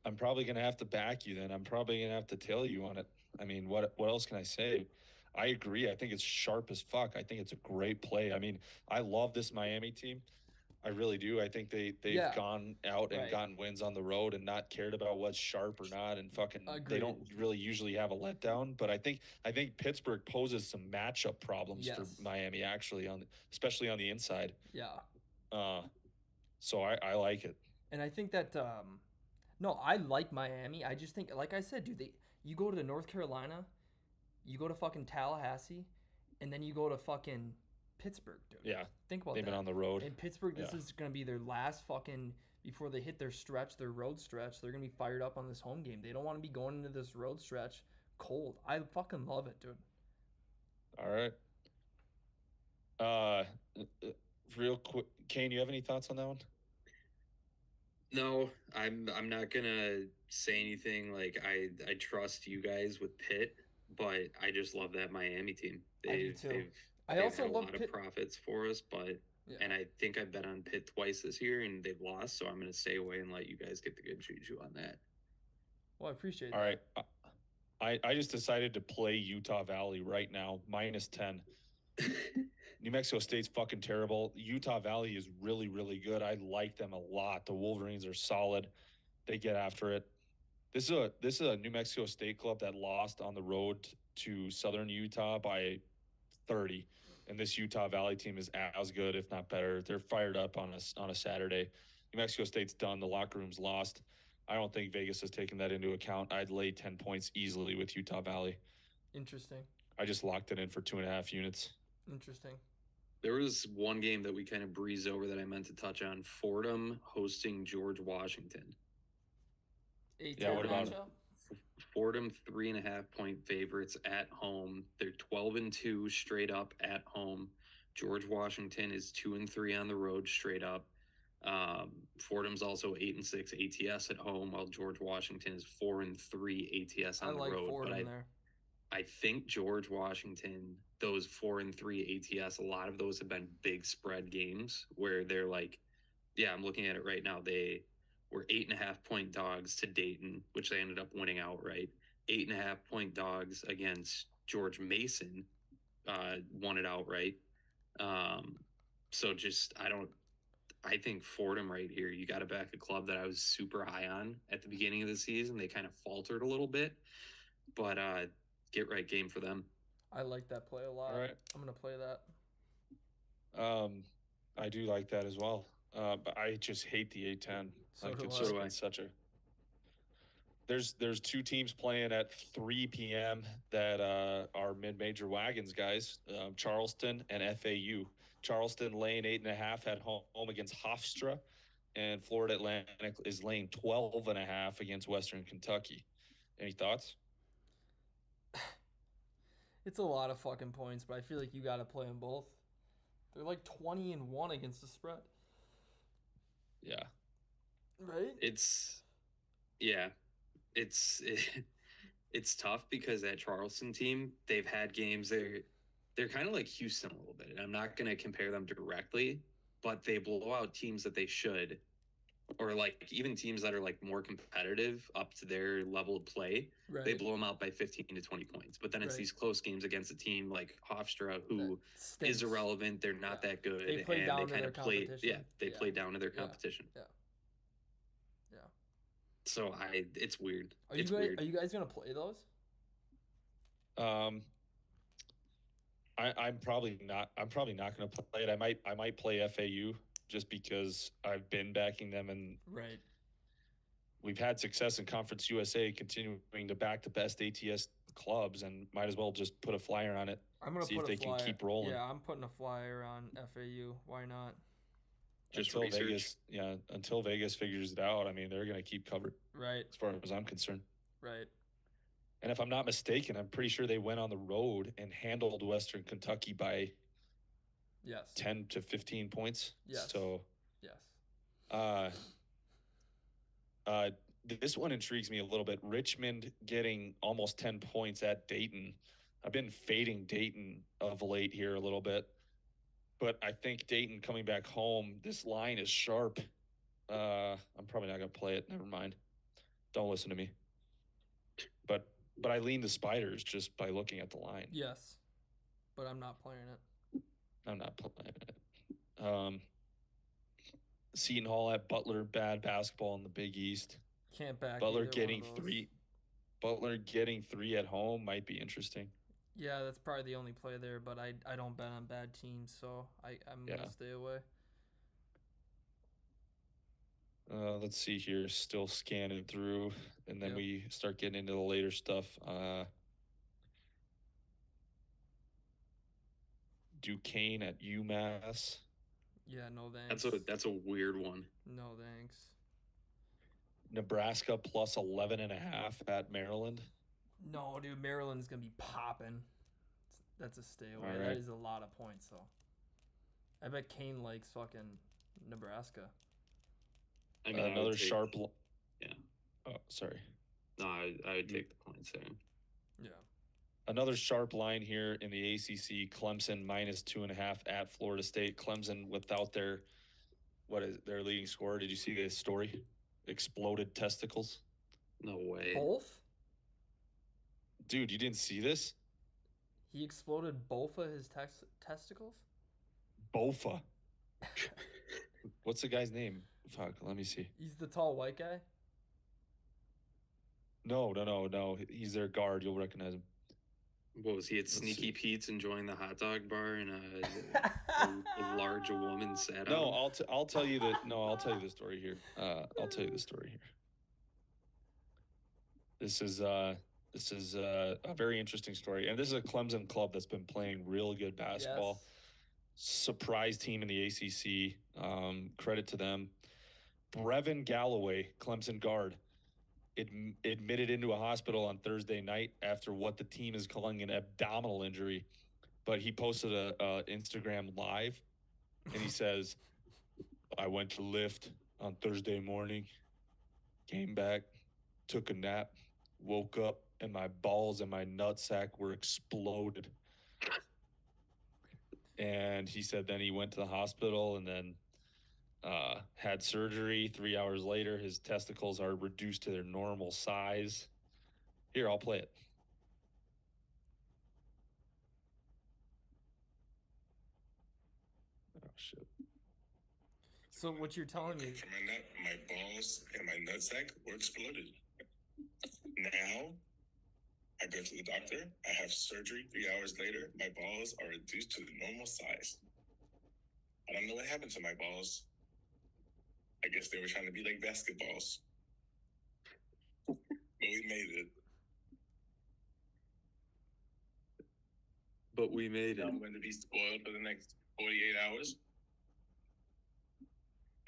[SPEAKER 2] I'm probably going to have to back you then. I'm probably going to have to tell you on it. I mean, what else can I say? I agree. I think it's sharp as fuck. I think it's a great play. I mean, I love this Miami team. I really do. I think they've
[SPEAKER 1] Yeah.
[SPEAKER 2] gone out and
[SPEAKER 1] Right.
[SPEAKER 2] gotten wins on the road and not cared about what's sharp or not, and fucking they
[SPEAKER 1] Agreed.
[SPEAKER 2] don't really usually have a letdown. But I think Pittsburgh poses some matchup problems
[SPEAKER 1] Yes.
[SPEAKER 2] for Miami actually, especially on the inside.
[SPEAKER 1] Yeah.
[SPEAKER 2] So I like it.
[SPEAKER 1] And I think that no, I like Miami. I just think, like I said, dude, you go to North Carolina, you go to fucking Tallahassee, and then you go to fucking Pittsburgh, dude.
[SPEAKER 2] Yeah.
[SPEAKER 1] Think about
[SPEAKER 2] They've
[SPEAKER 1] that.
[SPEAKER 2] been on the road.
[SPEAKER 1] In Pittsburgh, this
[SPEAKER 2] Yeah.
[SPEAKER 1] is gonna be their last fucking before they hit their stretch, their road stretch. They're gonna be fired up on this home game. They don't want to be going into this road stretch cold. I fucking love it, dude.
[SPEAKER 2] All right. Uh, real quick, Kane, you have any thoughts on that one?
[SPEAKER 3] No, I'm not gonna say anything. Like I trust you guys with Pitt, but I just love that Miami team.
[SPEAKER 1] I do too. I
[SPEAKER 3] They've
[SPEAKER 1] also
[SPEAKER 3] had a
[SPEAKER 1] love
[SPEAKER 3] lot
[SPEAKER 1] Pitt.
[SPEAKER 3] of profits for us, but
[SPEAKER 1] Yeah.
[SPEAKER 3] and I think I bet on Pitt twice this year and they've lost, so I'm gonna stay away and let you guys get the good juju on that.
[SPEAKER 1] Well, I appreciate
[SPEAKER 2] All
[SPEAKER 1] that.
[SPEAKER 2] right. I just decided to play Utah Valley right now, -10. New Mexico State's fucking terrible. Utah Valley is really, really good. I like them a lot. The Wolverines are solid. They get after it. This is a New Mexico State club that lost on the road to Southern Utah by 30, and this Utah Valley team is as good, if not better. They're fired up on a Saturday. New Mexico State's done. The locker room's lost. I don't think Vegas has taken that into account. I'd lay 10 points easily with Utah Valley.
[SPEAKER 1] Interesting.
[SPEAKER 2] I just locked it in for 2.5 units.
[SPEAKER 1] Interesting.
[SPEAKER 3] There was one game that we kind of breezed over that I meant to touch on. Fordham hosting George Washington.
[SPEAKER 2] Yeah, what about it?
[SPEAKER 3] Fordham 3.5-point favorites at home. They're 12-2 straight up at home. George Washington is 2-3 on the road straight up. Fordham's also 8-6 ATS at home, while George Washington is 4-3 ATS on the road.
[SPEAKER 1] Fordham there.
[SPEAKER 3] I think George Washington, those 4-3 ATS, a lot of those have been big spread games where they're like, yeah, I'm looking at it right now. They were 8.5-point dogs to Dayton, which they ended up winning outright. 8.5-point dogs against George Mason, won it outright. So just I think Fordham right here, you got to back a club that I was super high on at the beginning of the season. They kind of faltered a little bit, but get right game for them.
[SPEAKER 1] I like that play a lot.
[SPEAKER 2] All right.
[SPEAKER 1] I'm gonna play that.
[SPEAKER 2] I do like that as well. But I just hate the A10.
[SPEAKER 1] So
[SPEAKER 2] like
[SPEAKER 1] do
[SPEAKER 2] it's
[SPEAKER 1] I.
[SPEAKER 2] just been such a. There's two teams playing at 3 p.m. that are mid-major wagons, guys. Charleston and FAU. Charleston laying 8.5 at home against Hofstra, and Florida Atlantic is laying 12.5 against Western Kentucky. Any thoughts?
[SPEAKER 1] It's a lot of fucking points, but I feel like you got to play them both. They're like 20-1 against the spread.
[SPEAKER 2] Yeah.
[SPEAKER 1] Right?
[SPEAKER 3] It's tough because that Charleston team, they've had games they're kind of like Houston a little bit. And I'm not going to compare them directly, but they blow out teams that they should, or like even teams that are like more competitive up to their level of play.
[SPEAKER 1] Right.
[SPEAKER 3] They blow them out by 15 to 20 points. But then it's these close games against a team like Hofstra who is irrelevant. They're not that good.
[SPEAKER 1] They play
[SPEAKER 3] and
[SPEAKER 1] down
[SPEAKER 3] they
[SPEAKER 1] to
[SPEAKER 3] kind
[SPEAKER 1] their
[SPEAKER 3] of play.
[SPEAKER 1] competition.
[SPEAKER 3] Yeah, they play down to their competition.
[SPEAKER 1] Yeah.
[SPEAKER 3] So it's weird.
[SPEAKER 1] Are you guys gonna play those?
[SPEAKER 2] I'm probably not gonna play it. I might play FAU just because I've been backing them, and
[SPEAKER 1] right.
[SPEAKER 2] We've had success in Conference USA, continuing to back the best ATS clubs, and might as well just put a flyer on it.
[SPEAKER 1] I'm gonna
[SPEAKER 2] see if they can keep rolling.
[SPEAKER 1] Yeah, I'm putting a flyer on FAU. Why not?
[SPEAKER 3] Just
[SPEAKER 2] until
[SPEAKER 3] research.
[SPEAKER 2] until Vegas figures it out. I mean, they're going to keep covered.
[SPEAKER 1] Right.
[SPEAKER 2] As far as I'm concerned.
[SPEAKER 1] Right.
[SPEAKER 2] And if I'm not mistaken, I'm pretty sure they went on the road and handled Western Kentucky by 10 to 15 points.
[SPEAKER 1] Yes.
[SPEAKER 2] So
[SPEAKER 1] yes.
[SPEAKER 2] This one intrigues me a little bit. Richmond getting almost 10 points at Dayton. I've been fading Dayton of late here a little bit. But I think Dayton coming back home, this line is sharp. I'm probably not going to play it. Never mind. Don't listen to me. But I lean the Spiders just by looking at the line.
[SPEAKER 1] Yes. But I'm not playing it.
[SPEAKER 2] I'm not playing it. Seton Hall at Butler, bad basketball in the Big East.
[SPEAKER 1] Can't back
[SPEAKER 2] Butler getting 3. Butler getting 3 at home might be interesting.
[SPEAKER 1] Yeah, that's probably the only play there, but I don't bet on bad teams, so I'm going to stay away.
[SPEAKER 2] Let's see here. Still scanning through, and then we start getting into the later stuff. Duquesne at UMass.
[SPEAKER 1] Yeah, no thanks.
[SPEAKER 3] That's a weird one.
[SPEAKER 1] No thanks.
[SPEAKER 2] Nebraska plus 11.5 at Maryland.
[SPEAKER 1] No, dude, Maryland's gonna be popping. That's a stay away.
[SPEAKER 2] All
[SPEAKER 1] That
[SPEAKER 2] right.
[SPEAKER 1] is a lot of points, though. I bet Kane likes fucking Nebraska.
[SPEAKER 3] I mean, I
[SPEAKER 2] Another
[SPEAKER 3] would take,
[SPEAKER 2] sharp.
[SPEAKER 3] Yeah.
[SPEAKER 2] Oh, sorry.
[SPEAKER 3] No, I would take the points there.
[SPEAKER 1] Yeah.
[SPEAKER 2] Another sharp line here in the ACC. Clemson minus 2.5 at Florida State. Clemson without their their leading scorer? Did you see this story? Exploded testicles.
[SPEAKER 3] No way.
[SPEAKER 1] Both?
[SPEAKER 2] Dude, you didn't see this?
[SPEAKER 1] He exploded both of his testicles?
[SPEAKER 2] Bofa. What's the guy's name? Fuck, let me see.
[SPEAKER 1] He's the tall white guy?
[SPEAKER 2] No. He's their guard. You'll recognize him.
[SPEAKER 3] What was he at
[SPEAKER 2] Let's
[SPEAKER 3] Sneaky
[SPEAKER 2] see.
[SPEAKER 3] Pete's enjoying the hot dog bar and a large woman sat
[SPEAKER 2] No,
[SPEAKER 3] on?
[SPEAKER 2] I'll tell you the I'll tell you the story here. I'll tell you the story here. This is a very interesting story, and this is a Clemson club that's been playing really good basketball.
[SPEAKER 1] Yes.
[SPEAKER 2] Surprise team in the ACC. Credit to them. Brevin Galloway, Clemson guard, admitted into a hospital on Thursday night after what the team is calling an abdominal injury. But he posted a Instagram live, and he says, "I went to lift on Thursday morning, came back, took a nap, woke up, and my balls and my nutsack were exploded." And he said then he went to the hospital and then had surgery. 3 hours later, his testicles are reduced to their normal size. Here, I'll play it. Oh, shit.
[SPEAKER 1] So what you're telling me?
[SPEAKER 4] From my nut, my balls and my nutsack were exploded. Now, I go to the doctor. I have surgery. 3 hours later, my balls are reduced to the normal size. I don't know what happened to my balls. I guess they were trying to be like basketballs. But we made it.
[SPEAKER 3] But we made
[SPEAKER 4] Now
[SPEAKER 3] it.
[SPEAKER 4] I'm going to be spoiled for the next 48 hours.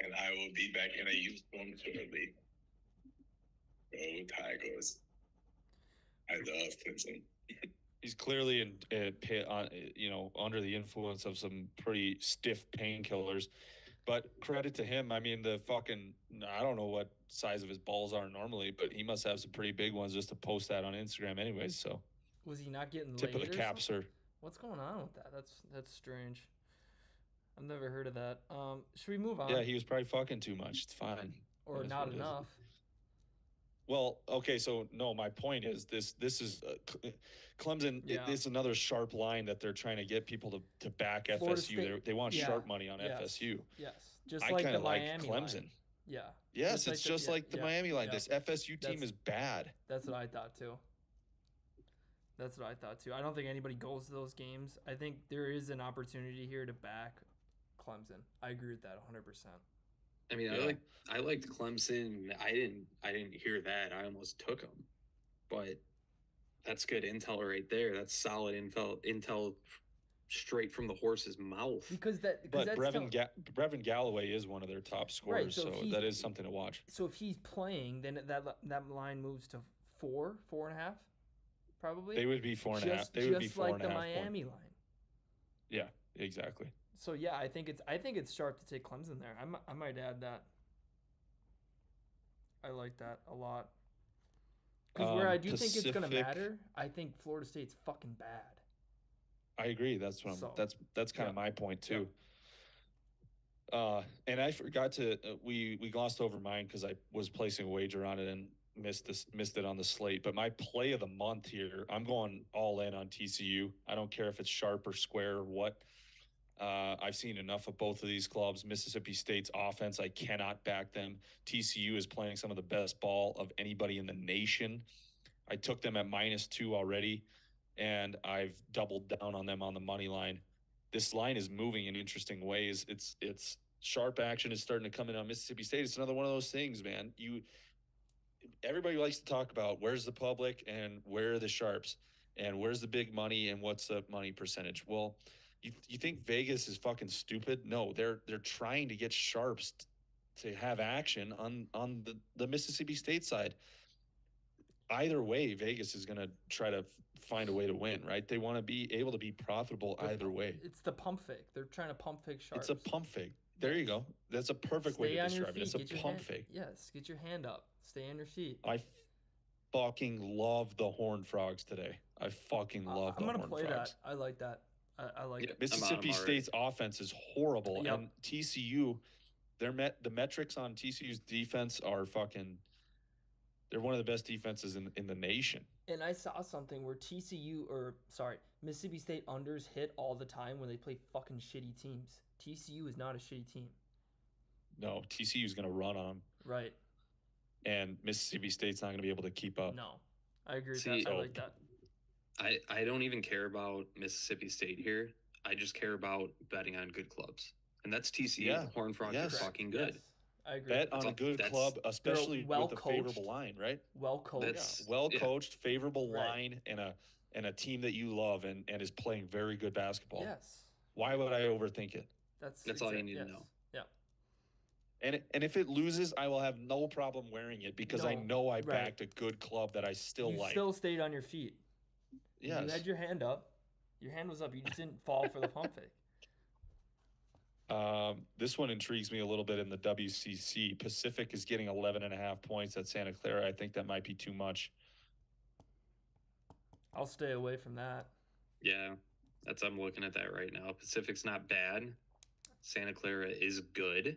[SPEAKER 4] And I will be back in a uniform shortly. Go Tigers. I love Clemson.
[SPEAKER 2] He's clearly under the influence of some pretty stiff painkillers. But credit to him. I mean, I don't know what size of his balls are normally, but he must have some pretty big ones just to post that on Instagram anyways. So
[SPEAKER 1] Was he not getting
[SPEAKER 2] tip
[SPEAKER 1] laid
[SPEAKER 2] of the
[SPEAKER 1] or
[SPEAKER 2] cap,
[SPEAKER 1] something?
[SPEAKER 2] sir.
[SPEAKER 1] What's going on with that? That's strange. I've never heard of that. Should we move on?
[SPEAKER 2] Yeah, he was probably fucking too much. It's fine.
[SPEAKER 1] Or
[SPEAKER 2] That's
[SPEAKER 1] not
[SPEAKER 2] what it is.
[SPEAKER 1] enough.
[SPEAKER 2] Well, okay, so no, my point is this is Clemson.
[SPEAKER 1] Yeah.
[SPEAKER 2] It's another sharp line that they're trying to get people to back
[SPEAKER 1] Florida
[SPEAKER 2] FSU.
[SPEAKER 1] State-
[SPEAKER 2] They want
[SPEAKER 1] yeah,
[SPEAKER 2] sharp money on
[SPEAKER 1] yes,
[SPEAKER 2] FSU.
[SPEAKER 1] Yes. Just
[SPEAKER 2] I
[SPEAKER 1] like
[SPEAKER 2] kind
[SPEAKER 1] the
[SPEAKER 2] of like
[SPEAKER 1] Miami
[SPEAKER 2] Clemson.
[SPEAKER 1] line. Yeah.
[SPEAKER 2] Yes,
[SPEAKER 1] Just
[SPEAKER 2] it's
[SPEAKER 1] like
[SPEAKER 2] just like the Miami line. This FSU team
[SPEAKER 1] That's-
[SPEAKER 2] is bad.
[SPEAKER 1] That's what I thought too. I don't think anybody goes to those games. I think there is an opportunity here to back Clemson. I agree with that 100%.
[SPEAKER 3] I mean,
[SPEAKER 2] Yeah.
[SPEAKER 3] I liked Clemson. I didn't hear that. I almost took them, but that's good intel right there. That's solid intel straight from the horse's mouth.
[SPEAKER 1] Because
[SPEAKER 2] But
[SPEAKER 1] that's
[SPEAKER 2] Brevin Galloway is one of their top scorers,
[SPEAKER 1] so
[SPEAKER 2] so that is something to watch.
[SPEAKER 1] So if he's playing, then that line moves to 4.5, probably.
[SPEAKER 2] They would be 4.5. They would be
[SPEAKER 1] just
[SPEAKER 2] 4.5
[SPEAKER 1] like the Miami line.
[SPEAKER 2] Yeah, exactly.
[SPEAKER 1] So yeah, I think it's sharp to take Clemson there. I might add that. I like that a lot. Because where I do think it's gonna matter, I think Florida State's fucking bad.
[SPEAKER 2] I agree. That's that's kind of my point too. And I forgot to we glossed over mine because I was placing a wager on it and missed it on the slate. But my play of the month here, I'm going all in on TCU. I don't care if it's sharp or square or what. I've seen enough of both of these clubs. Mississippi State's offense, I cannot back them. TCU is playing some of the best ball of anybody in the nation. I took them at -2 already, and I've doubled down on them on the money line. This line is moving in interesting ways. It's sharp action is starting to come in on Mississippi State. It's another one of those things, man. Everybody likes to talk about where's the public and where are the sharps and where's the big money and what's the money percentage. Well, you think Vegas is fucking stupid? No, they're trying to get sharps to have action on the Mississippi State side. Either way, Vegas is going to try to find a way to win, right? They want to be able to be profitable either way.
[SPEAKER 1] It's the pump fake. They're trying to pump fake sharps.
[SPEAKER 2] It's a pump fake. There you go. That's a perfect way to describe it. It's a pump fake.
[SPEAKER 1] Yes, get your hand up. Stay on your feet.
[SPEAKER 2] I fucking love the Horned Frogs today. I fucking love the Horned Frogs.
[SPEAKER 1] I'm going to play that. I like that. I like it.
[SPEAKER 2] Mississippi State's offense is horrible.
[SPEAKER 1] Yep.
[SPEAKER 2] And TCU, the metrics on TCU's defense are fucking – they're one of the best defenses in the nation.
[SPEAKER 1] And I saw something where Mississippi State unders hit all the time when they play fucking shitty teams. TCU is not a shitty team.
[SPEAKER 2] No, TCU is going to run on them.
[SPEAKER 1] Right.
[SPEAKER 2] And Mississippi State's not going to be able to keep up.
[SPEAKER 1] No, I agree with that. I like that.
[SPEAKER 3] I don't even care about Mississippi State here. I just care about betting on good clubs. And that's TCU.
[SPEAKER 2] Yeah.
[SPEAKER 3] Horned Frogs are fucking good.
[SPEAKER 1] Yes. I agree.
[SPEAKER 2] Bet on a good club, especially with a favorable line, right?
[SPEAKER 1] Well coached.
[SPEAKER 2] Yeah. Well coached, favorable line, and a team that you love and is playing very good basketball.
[SPEAKER 1] Yes.
[SPEAKER 2] Why would I overthink it?
[SPEAKER 3] That's all you need to know.
[SPEAKER 1] Yeah.
[SPEAKER 2] And if it loses, I will have no problem wearing it because I know I backed a good club that I still like.
[SPEAKER 1] You still stayed on your feet.
[SPEAKER 2] Yes.
[SPEAKER 1] You had your hand up. Your hand was up. You just didn't fall for the pump fake.
[SPEAKER 2] This one intrigues me a little bit in the WCC. Pacific is getting 11.5 points at Santa Clara. I think that might be too much.
[SPEAKER 1] I'll stay away from that.
[SPEAKER 3] Yeah, I'm looking at that right now. Pacific's not bad. Santa Clara is good,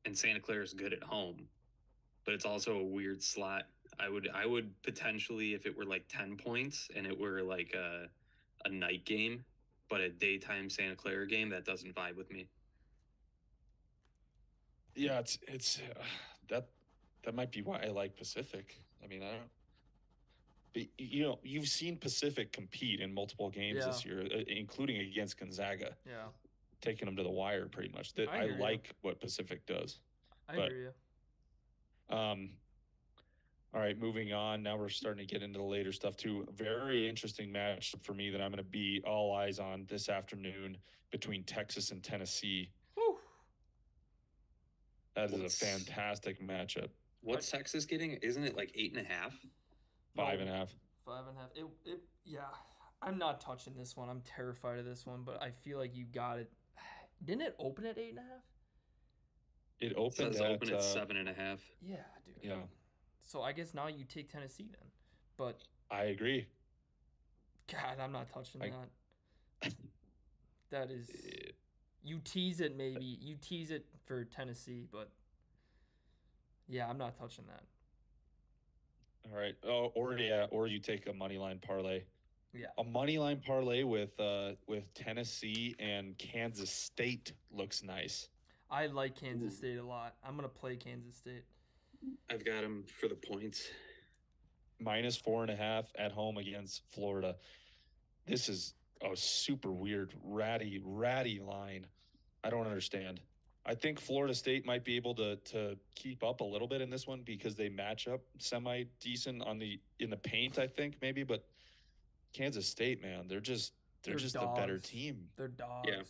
[SPEAKER 3] and Santa Clara is good at home, but it's also a weird slot. I would potentially, if it were like 10 points and it were like a night game, but a daytime Santa Clara game, that doesn't vibe with me.
[SPEAKER 2] Yeah, it's that might be why I like Pacific. I mean, I don't. But, you've seen Pacific compete in multiple games this year, including against Gonzaga.
[SPEAKER 1] Yeah,
[SPEAKER 2] taking them to the wire pretty much. I like what Pacific does.
[SPEAKER 1] I hear you.
[SPEAKER 2] All right, moving on. Now we're starting to get into the later stuff too. Very interesting match for me that I'm going to be all eyes on this afternoon between Texas and Tennessee.
[SPEAKER 1] Whew.
[SPEAKER 2] That is a fantastic matchup.
[SPEAKER 3] What's Texas getting? Isn't it like 8.5?
[SPEAKER 2] 5.5.
[SPEAKER 1] 5.5. Yeah. I'm not touching this one. I'm terrified of this one, but I feel like you got it. Didn't it open at 8.5?
[SPEAKER 2] It opened at
[SPEAKER 3] 7.5.
[SPEAKER 1] Yeah, dude.
[SPEAKER 2] Yeah.
[SPEAKER 1] So I guess now you take Tennessee then. But
[SPEAKER 2] I agree.
[SPEAKER 1] God, I'm not touching that. That is you tease it maybe. You tease it for Tennessee, but yeah, I'm not touching that.
[SPEAKER 2] All right. Or you take a money line parlay.
[SPEAKER 1] Yeah.
[SPEAKER 2] A money line parlay with Tennessee and Kansas State looks nice.
[SPEAKER 1] I like Kansas State a lot. I'm going to play Kansas State.
[SPEAKER 3] I've got them for the points.
[SPEAKER 2] -4.5 at home against Florida. This is a super weird, ratty line. I don't understand. I think Florida State might be able to keep up a little bit in this one because they match up semi-decent in the paint, I think, maybe. But Kansas State, man, they're just a better team.
[SPEAKER 1] They're dogs.
[SPEAKER 3] Yeah.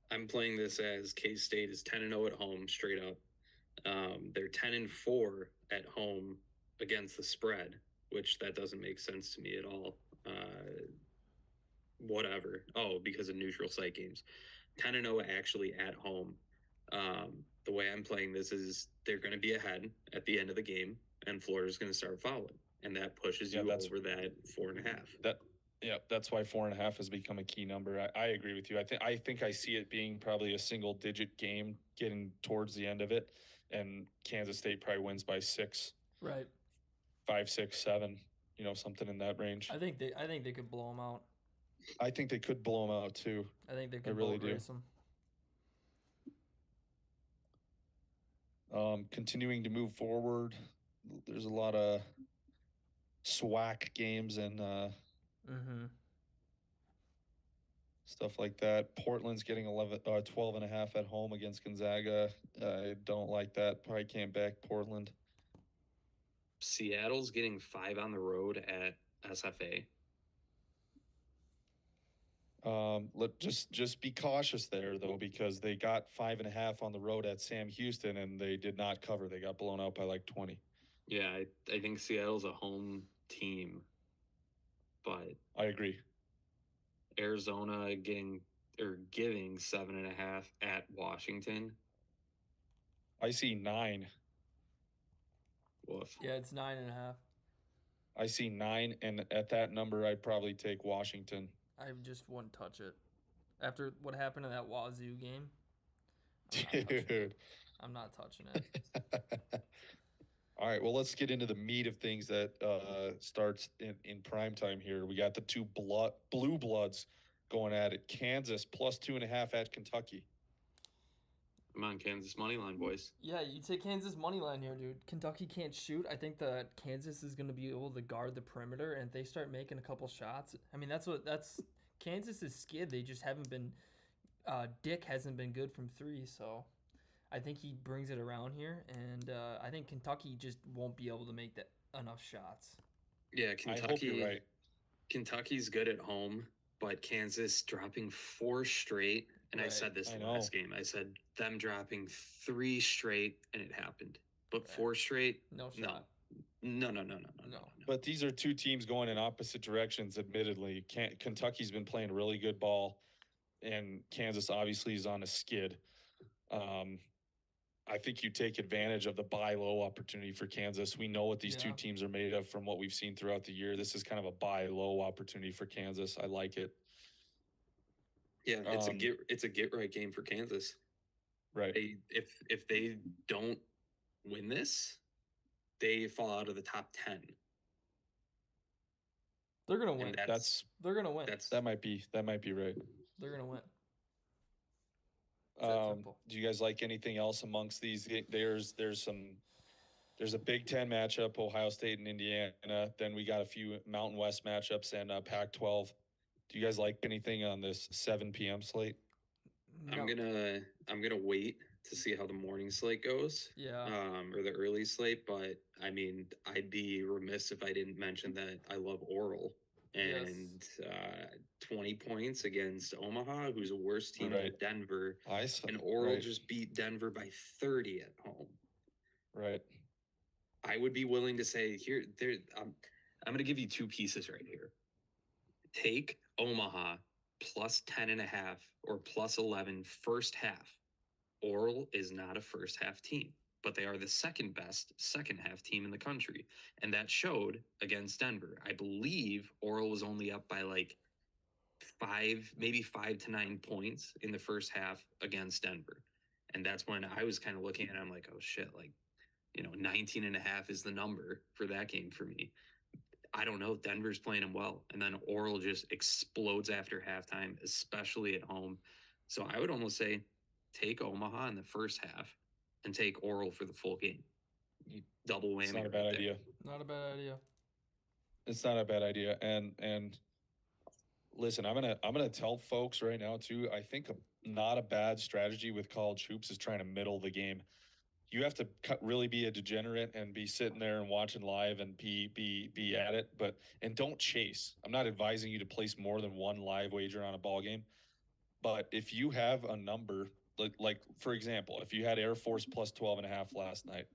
[SPEAKER 3] I'm playing this as K-State is 10-0 at home, straight up. They're 10-4 at home against the spread, which that doesn't make sense to me at all. Whatever. Oh, because of neutral site games. 10-0 actually at home. The way I'm playing this is they're going to be ahead at the end of the game, and Florida's going to start fouling, and that pushes you over that 4.5.
[SPEAKER 2] That's why 4.5 has become a key number. I agree with you. I think I see it being probably a single-digit game getting towards the end of it, and Kansas State probably wins by 6.
[SPEAKER 1] Right.
[SPEAKER 2] 5, 6, 7. Something in that range.
[SPEAKER 1] I think they could blow them out.
[SPEAKER 2] I think they could blow them out too.
[SPEAKER 1] I think they could
[SPEAKER 2] really do.
[SPEAKER 1] Race them.
[SPEAKER 2] Continuing to move forward, there's a lot of SWAC games and stuff like that. Portland's getting 12.5 at home against Gonzaga. I don't like that. Probably can't back Portland.
[SPEAKER 3] Seattle's getting 5 on the road at SFA.
[SPEAKER 2] Let just be cautious there though, because they got 5.5 on the road at Sam Houston and they did not cover. They got blown out by like 20.
[SPEAKER 3] Yeah, I think Seattle's a home team, but
[SPEAKER 2] I agree.
[SPEAKER 3] Arizona giving 7.5 at Washington.
[SPEAKER 2] I see 9.
[SPEAKER 3] Woof.
[SPEAKER 1] Yeah, it's 9.5.
[SPEAKER 2] I see 9, and at that number, I'd probably take Washington.
[SPEAKER 1] I just wouldn't touch it. After what happened in that Wazoo game,
[SPEAKER 2] Dude.
[SPEAKER 1] I'm not touching it.
[SPEAKER 2] All right, well, let's get into the meat of things that starts in prime time here. We got the two blue bloods going at it. Kansas plus 2.5 at Kentucky.
[SPEAKER 3] I'm on Kansas money line, boys.
[SPEAKER 1] Yeah, you take Kansas money line here, dude. Kentucky can't shoot. I think that Kansas is going to be able to guard the perimeter, and if they start making a couple shots, I mean, that's Kansas is skid. They just haven't been. Dick hasn't been good from 3, so I think he brings it around here, and I think Kentucky just won't be able to make enough shots.
[SPEAKER 3] Yeah, Kentucky.
[SPEAKER 2] I hope you're right.
[SPEAKER 3] Kentucky's good at home, but Kansas dropping 4 straight. And
[SPEAKER 1] Right.
[SPEAKER 3] I said this last game. I said them dropping 3 straight, and it happened. But
[SPEAKER 1] Right.
[SPEAKER 3] 4 straight,
[SPEAKER 1] No shot.
[SPEAKER 3] No.
[SPEAKER 2] But these are two teams going in opposite directions, admittedly. Kentucky's been playing really good ball, and Kansas obviously is on a skid. I think you take advantage of the buy low opportunity for Kansas. We know what these two teams are made of from what we've seen throughout the year. This is kind of a buy low opportunity for Kansas. I like it.
[SPEAKER 3] Yeah, it's a get right game for Kansas.
[SPEAKER 2] Right.
[SPEAKER 3] If they don't win this, they fall out of the top 10.
[SPEAKER 1] They're gonna win. They're gonna win.
[SPEAKER 2] That might be right.
[SPEAKER 1] They're gonna win.
[SPEAKER 2] Do you guys like anything else amongst these? There's a Big Ten matchup, Ohio State and Indiana. Then we got a few Mountain West matchups and Pac-12. Do you guys like anything on this 7 p.m. slate?
[SPEAKER 3] No. I'm gonna wait to see how the morning slate goes.
[SPEAKER 1] Yeah.
[SPEAKER 3] Or the early slate, but I mean, I'd be remiss if I didn't mention that I love Oral. And 20 points against Omaha, who's a worse team than Denver. And Oral just beat Denver by 30 at home.
[SPEAKER 2] Right.
[SPEAKER 3] I would be willing to say I'm going to give you 2 pieces right here. Take Omaha plus 10.5 or plus 11 first half. Oral is not a first half team, but they are the second best second half team in the country. And that showed against Denver. I believe Oral was only up by like 5 to 9 points in the first half against Denver. And that's when I was kind of looking at it, I'm like, oh shit, 19.5 is the number for that game for me. I don't know. Denver's playing them well. And then Oral just explodes after halftime, especially at home. So I would almost say take Omaha in the first half and take Oral for the full game. You double whammy.
[SPEAKER 2] It's not a bad idea.
[SPEAKER 1] Not a bad idea.
[SPEAKER 2] It's not a bad idea. And listen, I'm gonna tell folks right now too. I think not a bad strategy with college hoops is trying to middle the game. You have to really be a degenerate and be sitting there and watching live and be at it, and don't chase. I'm not advising you to place more than one live wager on a ball game, but if you have a number, like for example, if you had Air Force plus 12.5 last night,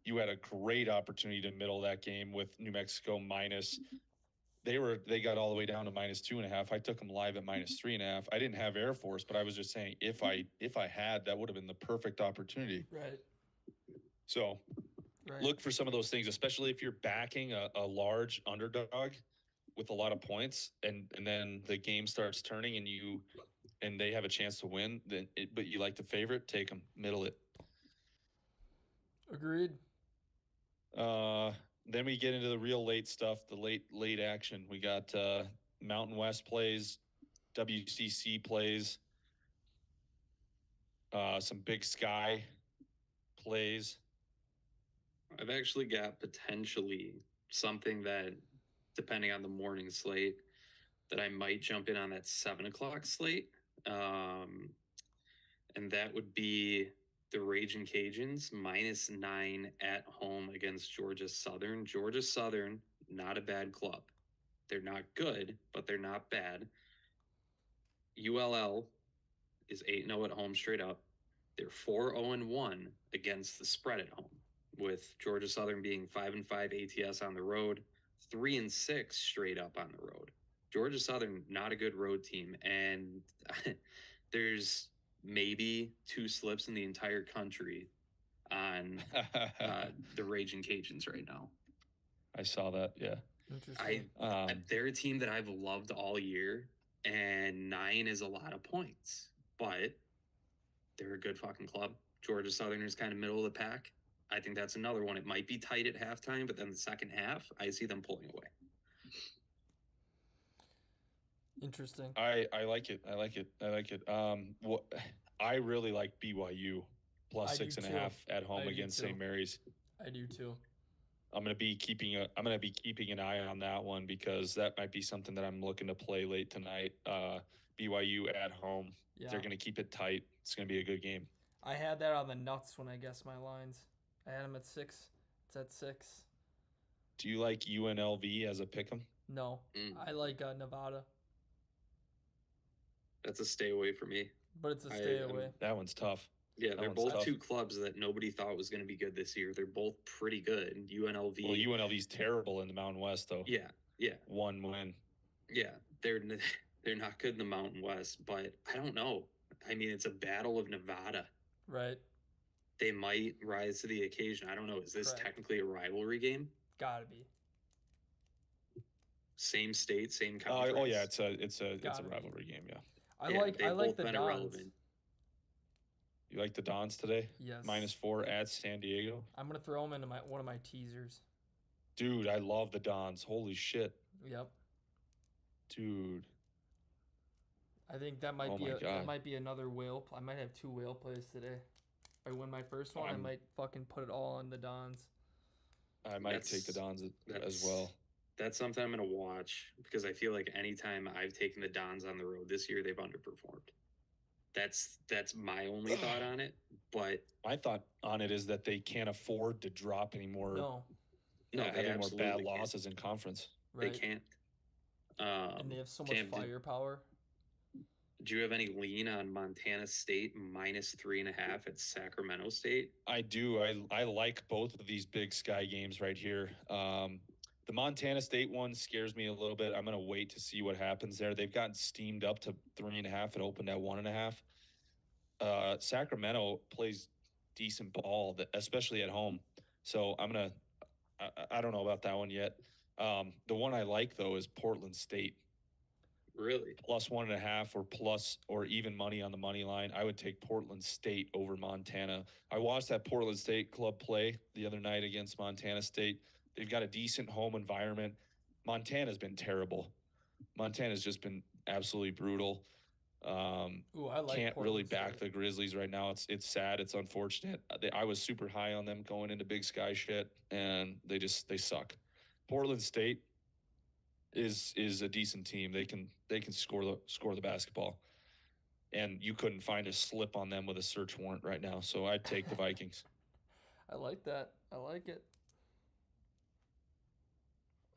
[SPEAKER 2] you had a great opportunity to middle that game with New Mexico minus. They got all the way down to minus 2.5. I took them live at minus 3.5. I didn't have Air Force, but I was just saying if I had, that would have been the perfect opportunity.
[SPEAKER 1] Right.
[SPEAKER 2] So look for some of those things, especially if you're backing a large underdog with a lot of points, and then the game starts turning and they have a chance to win. But you like the favorite, take them, middle it.
[SPEAKER 1] Agreed.
[SPEAKER 2] Then we get into the real late stuff, the late action. We got Mountain West plays, WCC plays, some Big Sky plays.
[SPEAKER 3] I've actually got potentially something that, depending on the morning slate, that I might jump in on that 7 o'clock slate. And that would be the Ragin' Cajuns minus 9 at home against Georgia Southern. Georgia Southern, not a bad club. They're not good, but they're not bad. ULL is 8-0 at home straight up. They're 4-0-1 against the spread at home, with Georgia Southern being 5-5 ATS on the road, 3-6 straight up on the road. Georgia Southern, not a good road team, and there's maybe 2 slips in the entire country on the Raging Cajuns right now.
[SPEAKER 2] I saw that. Yeah.
[SPEAKER 1] Interesting.
[SPEAKER 3] They're a team that I've loved all year, and 9 is a lot of points, but they're a good fucking club. Georgia Southern is kind of middle of the pack. I think that's another one. It might be tight at halftime, but then the second half, I see them pulling away.
[SPEAKER 1] Interesting.
[SPEAKER 2] I like it. I like it. I like it. I really like BYU plus
[SPEAKER 1] I do
[SPEAKER 2] 6.5 at home
[SPEAKER 1] I do
[SPEAKER 2] against
[SPEAKER 1] too.
[SPEAKER 2] St. Mary's.
[SPEAKER 1] I do too.
[SPEAKER 2] I'm gonna be keeping an eye on that one because that might be something that I'm looking to play late tonight. BYU at home.
[SPEAKER 1] Yeah.
[SPEAKER 2] They're gonna keep it tight. It's gonna be a good game.
[SPEAKER 1] I had that on the nuts when I guessed my lines. I had them at 6. It's at 6.
[SPEAKER 2] Do you like UNLV as a pick'em?
[SPEAKER 1] No, I like Nevada,
[SPEAKER 3] That's a stay away for me.
[SPEAKER 1] but it's a stay away.
[SPEAKER 2] That one's tough.
[SPEAKER 3] Yeah, they're
[SPEAKER 2] one's
[SPEAKER 3] both
[SPEAKER 2] tough.
[SPEAKER 3] 2 clubs that nobody thought was going to be good this year. They're both pretty good. UNLV.
[SPEAKER 2] Well, UNLV's terrible in the Mountain West, though.
[SPEAKER 3] Yeah, yeah,
[SPEAKER 2] 1 win.
[SPEAKER 3] yeah. They're not good in the Mountain West, but I don't know. I mean, it's a battle of Nevada.
[SPEAKER 1] Right.
[SPEAKER 3] They might rise to the occasion. I don't know. Is this
[SPEAKER 1] Correct.
[SPEAKER 3] technically a rivalry game?
[SPEAKER 1] Gotta be.
[SPEAKER 3] Same state, same conference.
[SPEAKER 2] Oh yeah, it's a
[SPEAKER 1] Gotta be.
[SPEAKER 2] rivalry game. Yeah.
[SPEAKER 1] I
[SPEAKER 3] Yeah,
[SPEAKER 1] like
[SPEAKER 3] they've both
[SPEAKER 1] the
[SPEAKER 3] been
[SPEAKER 1] Dons.
[SPEAKER 3] irrelevant.
[SPEAKER 2] You like the Dons today?
[SPEAKER 1] Yes.
[SPEAKER 2] -4 at San Diego.
[SPEAKER 1] I'm gonna throw them into one of my teasers.
[SPEAKER 2] Dude, I love the Dons. Holy shit.
[SPEAKER 1] Yep.
[SPEAKER 2] Dude.
[SPEAKER 1] I think that might
[SPEAKER 2] Oh
[SPEAKER 1] be
[SPEAKER 2] my
[SPEAKER 1] that
[SPEAKER 2] God.
[SPEAKER 1] might be another whale. I might have 2 whale plays today. If I win my first one, I
[SPEAKER 2] I'm-
[SPEAKER 1] might fucking put it all on the Dons.
[SPEAKER 2] I might
[SPEAKER 3] That's-
[SPEAKER 2] take the Dons as
[SPEAKER 3] that's-
[SPEAKER 2] well.
[SPEAKER 3] That's something I'm going to watch because I feel like anytime I've taken the Dons on the road this year, they've underperformed. That's my only thought on it. But
[SPEAKER 2] My thought on it is that they can't afford to drop any more,
[SPEAKER 1] No.
[SPEAKER 3] no,
[SPEAKER 2] have
[SPEAKER 3] they
[SPEAKER 2] any more
[SPEAKER 3] absolutely
[SPEAKER 2] bad
[SPEAKER 3] can't.
[SPEAKER 2] losses in conference.
[SPEAKER 1] Right.
[SPEAKER 3] They can't.
[SPEAKER 1] And they have so much
[SPEAKER 3] Cam,
[SPEAKER 1] firepower.
[SPEAKER 3] do you have any lean on Montana State -3.5 at Sacramento State?
[SPEAKER 2] I do. I like both of these Big Sky games right here. The Montana State one scares me a little bit. I'm going to wait to see what happens there. They've gotten steamed up to 3.5 and opened at 1.5. Sacramento plays decent ball, especially at home. So I don't know about that one yet. The one I like though is Portland State.
[SPEAKER 3] Really?
[SPEAKER 2] +1.5 or even money on the money line. I would take Portland State over Montana. I watched that Portland State club play the other night against Montana State. They've got a decent home environment. Montana's been terrible. Montana's just been absolutely brutal.
[SPEAKER 1] Ooh, I like
[SPEAKER 2] Can't really
[SPEAKER 1] Portland
[SPEAKER 2] back
[SPEAKER 1] State.
[SPEAKER 2] the Grizzlies right now. It's sad. It's unfortunate. I was super high on them going into Big Sky shit, and they suck. Portland State is a decent team. They can score the basketball, and you couldn't find a slip on them with a search warrant right now. So I'd take the Vikings.
[SPEAKER 1] I like that. I like it.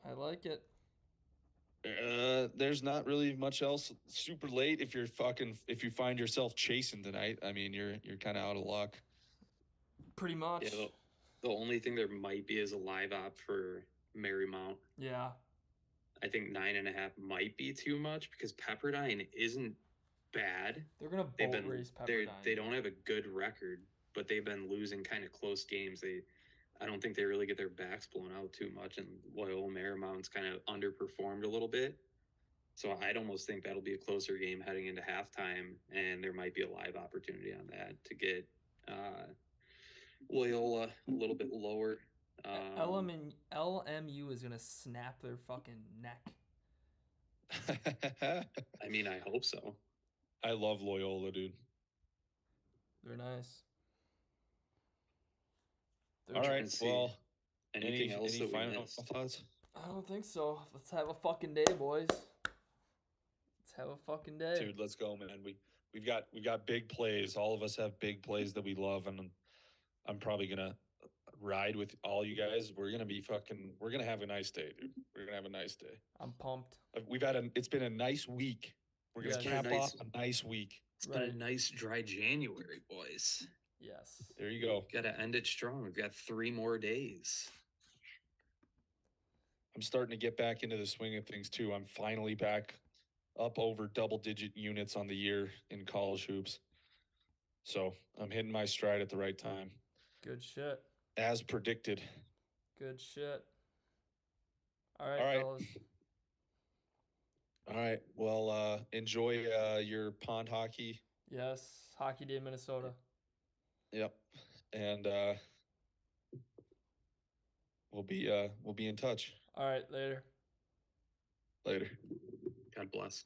[SPEAKER 1] I like it.
[SPEAKER 2] There's not really much else super late if you find yourself chasing tonight. I mean, you're kind of out of luck.
[SPEAKER 1] Pretty much.
[SPEAKER 3] Yeah, the only thing there might be is a live op for Marymount.
[SPEAKER 1] Yeah.
[SPEAKER 3] I think 9.5 might be too much because Pepperdine isn't bad.
[SPEAKER 1] They're gonna
[SPEAKER 3] They've
[SPEAKER 1] boat
[SPEAKER 3] been
[SPEAKER 1] race
[SPEAKER 3] they
[SPEAKER 1] Pepperdine.
[SPEAKER 3] don't have a good record, but they've been losing kind of close games. I don't think they really get their backs blown out too much, and Loyola Marymount's kind of underperformed a little bit. So I'd almost think that'll be a closer game heading into halftime, and there might be a live opportunity on that to get Loyola a little bit lower.
[SPEAKER 1] LMU is gonna snap their fucking neck.
[SPEAKER 3] I mean, I hope so.
[SPEAKER 2] I love Loyola, dude.
[SPEAKER 1] They're nice.
[SPEAKER 2] All
[SPEAKER 3] trying
[SPEAKER 2] right.
[SPEAKER 3] to see
[SPEAKER 2] Well,
[SPEAKER 3] anything else
[SPEAKER 2] any
[SPEAKER 3] that we
[SPEAKER 2] final
[SPEAKER 3] missed?
[SPEAKER 2] thoughts?
[SPEAKER 1] I don't think so. Let's have a fucking day, boys. Let's have a fucking day.
[SPEAKER 2] Dude, let's go, man. We've got big plays. All of us have big plays that we love, and I'm probably gonna ride with all you guys. We're gonna have a nice day, dude. We're gonna have a nice day.
[SPEAKER 1] I'm pumped.
[SPEAKER 2] It's been a nice week We're gonna
[SPEAKER 1] Yes.
[SPEAKER 2] cap
[SPEAKER 3] Nice.
[SPEAKER 2] off a nice week.
[SPEAKER 3] It's been a
[SPEAKER 1] Right.
[SPEAKER 3] nice dry January, boys.
[SPEAKER 1] Yes.
[SPEAKER 2] There you go.
[SPEAKER 3] Got to end it strong. We've got 3 more days.
[SPEAKER 2] I'm starting to get back into the swing of things too. I'm finally back up over double-digit units on the year in college hoops. So I'm hitting my stride at the right time,
[SPEAKER 1] Good shit.
[SPEAKER 2] as predicted.
[SPEAKER 1] Good shit. All right,
[SPEAKER 2] All right.
[SPEAKER 1] fellas.
[SPEAKER 2] All right. Well, enjoy your pond hockey.
[SPEAKER 1] Yes. Hockey Day, Minnesota.
[SPEAKER 2] Yep. And we'll be in touch
[SPEAKER 1] All right, later.
[SPEAKER 2] later.
[SPEAKER 3] God bless.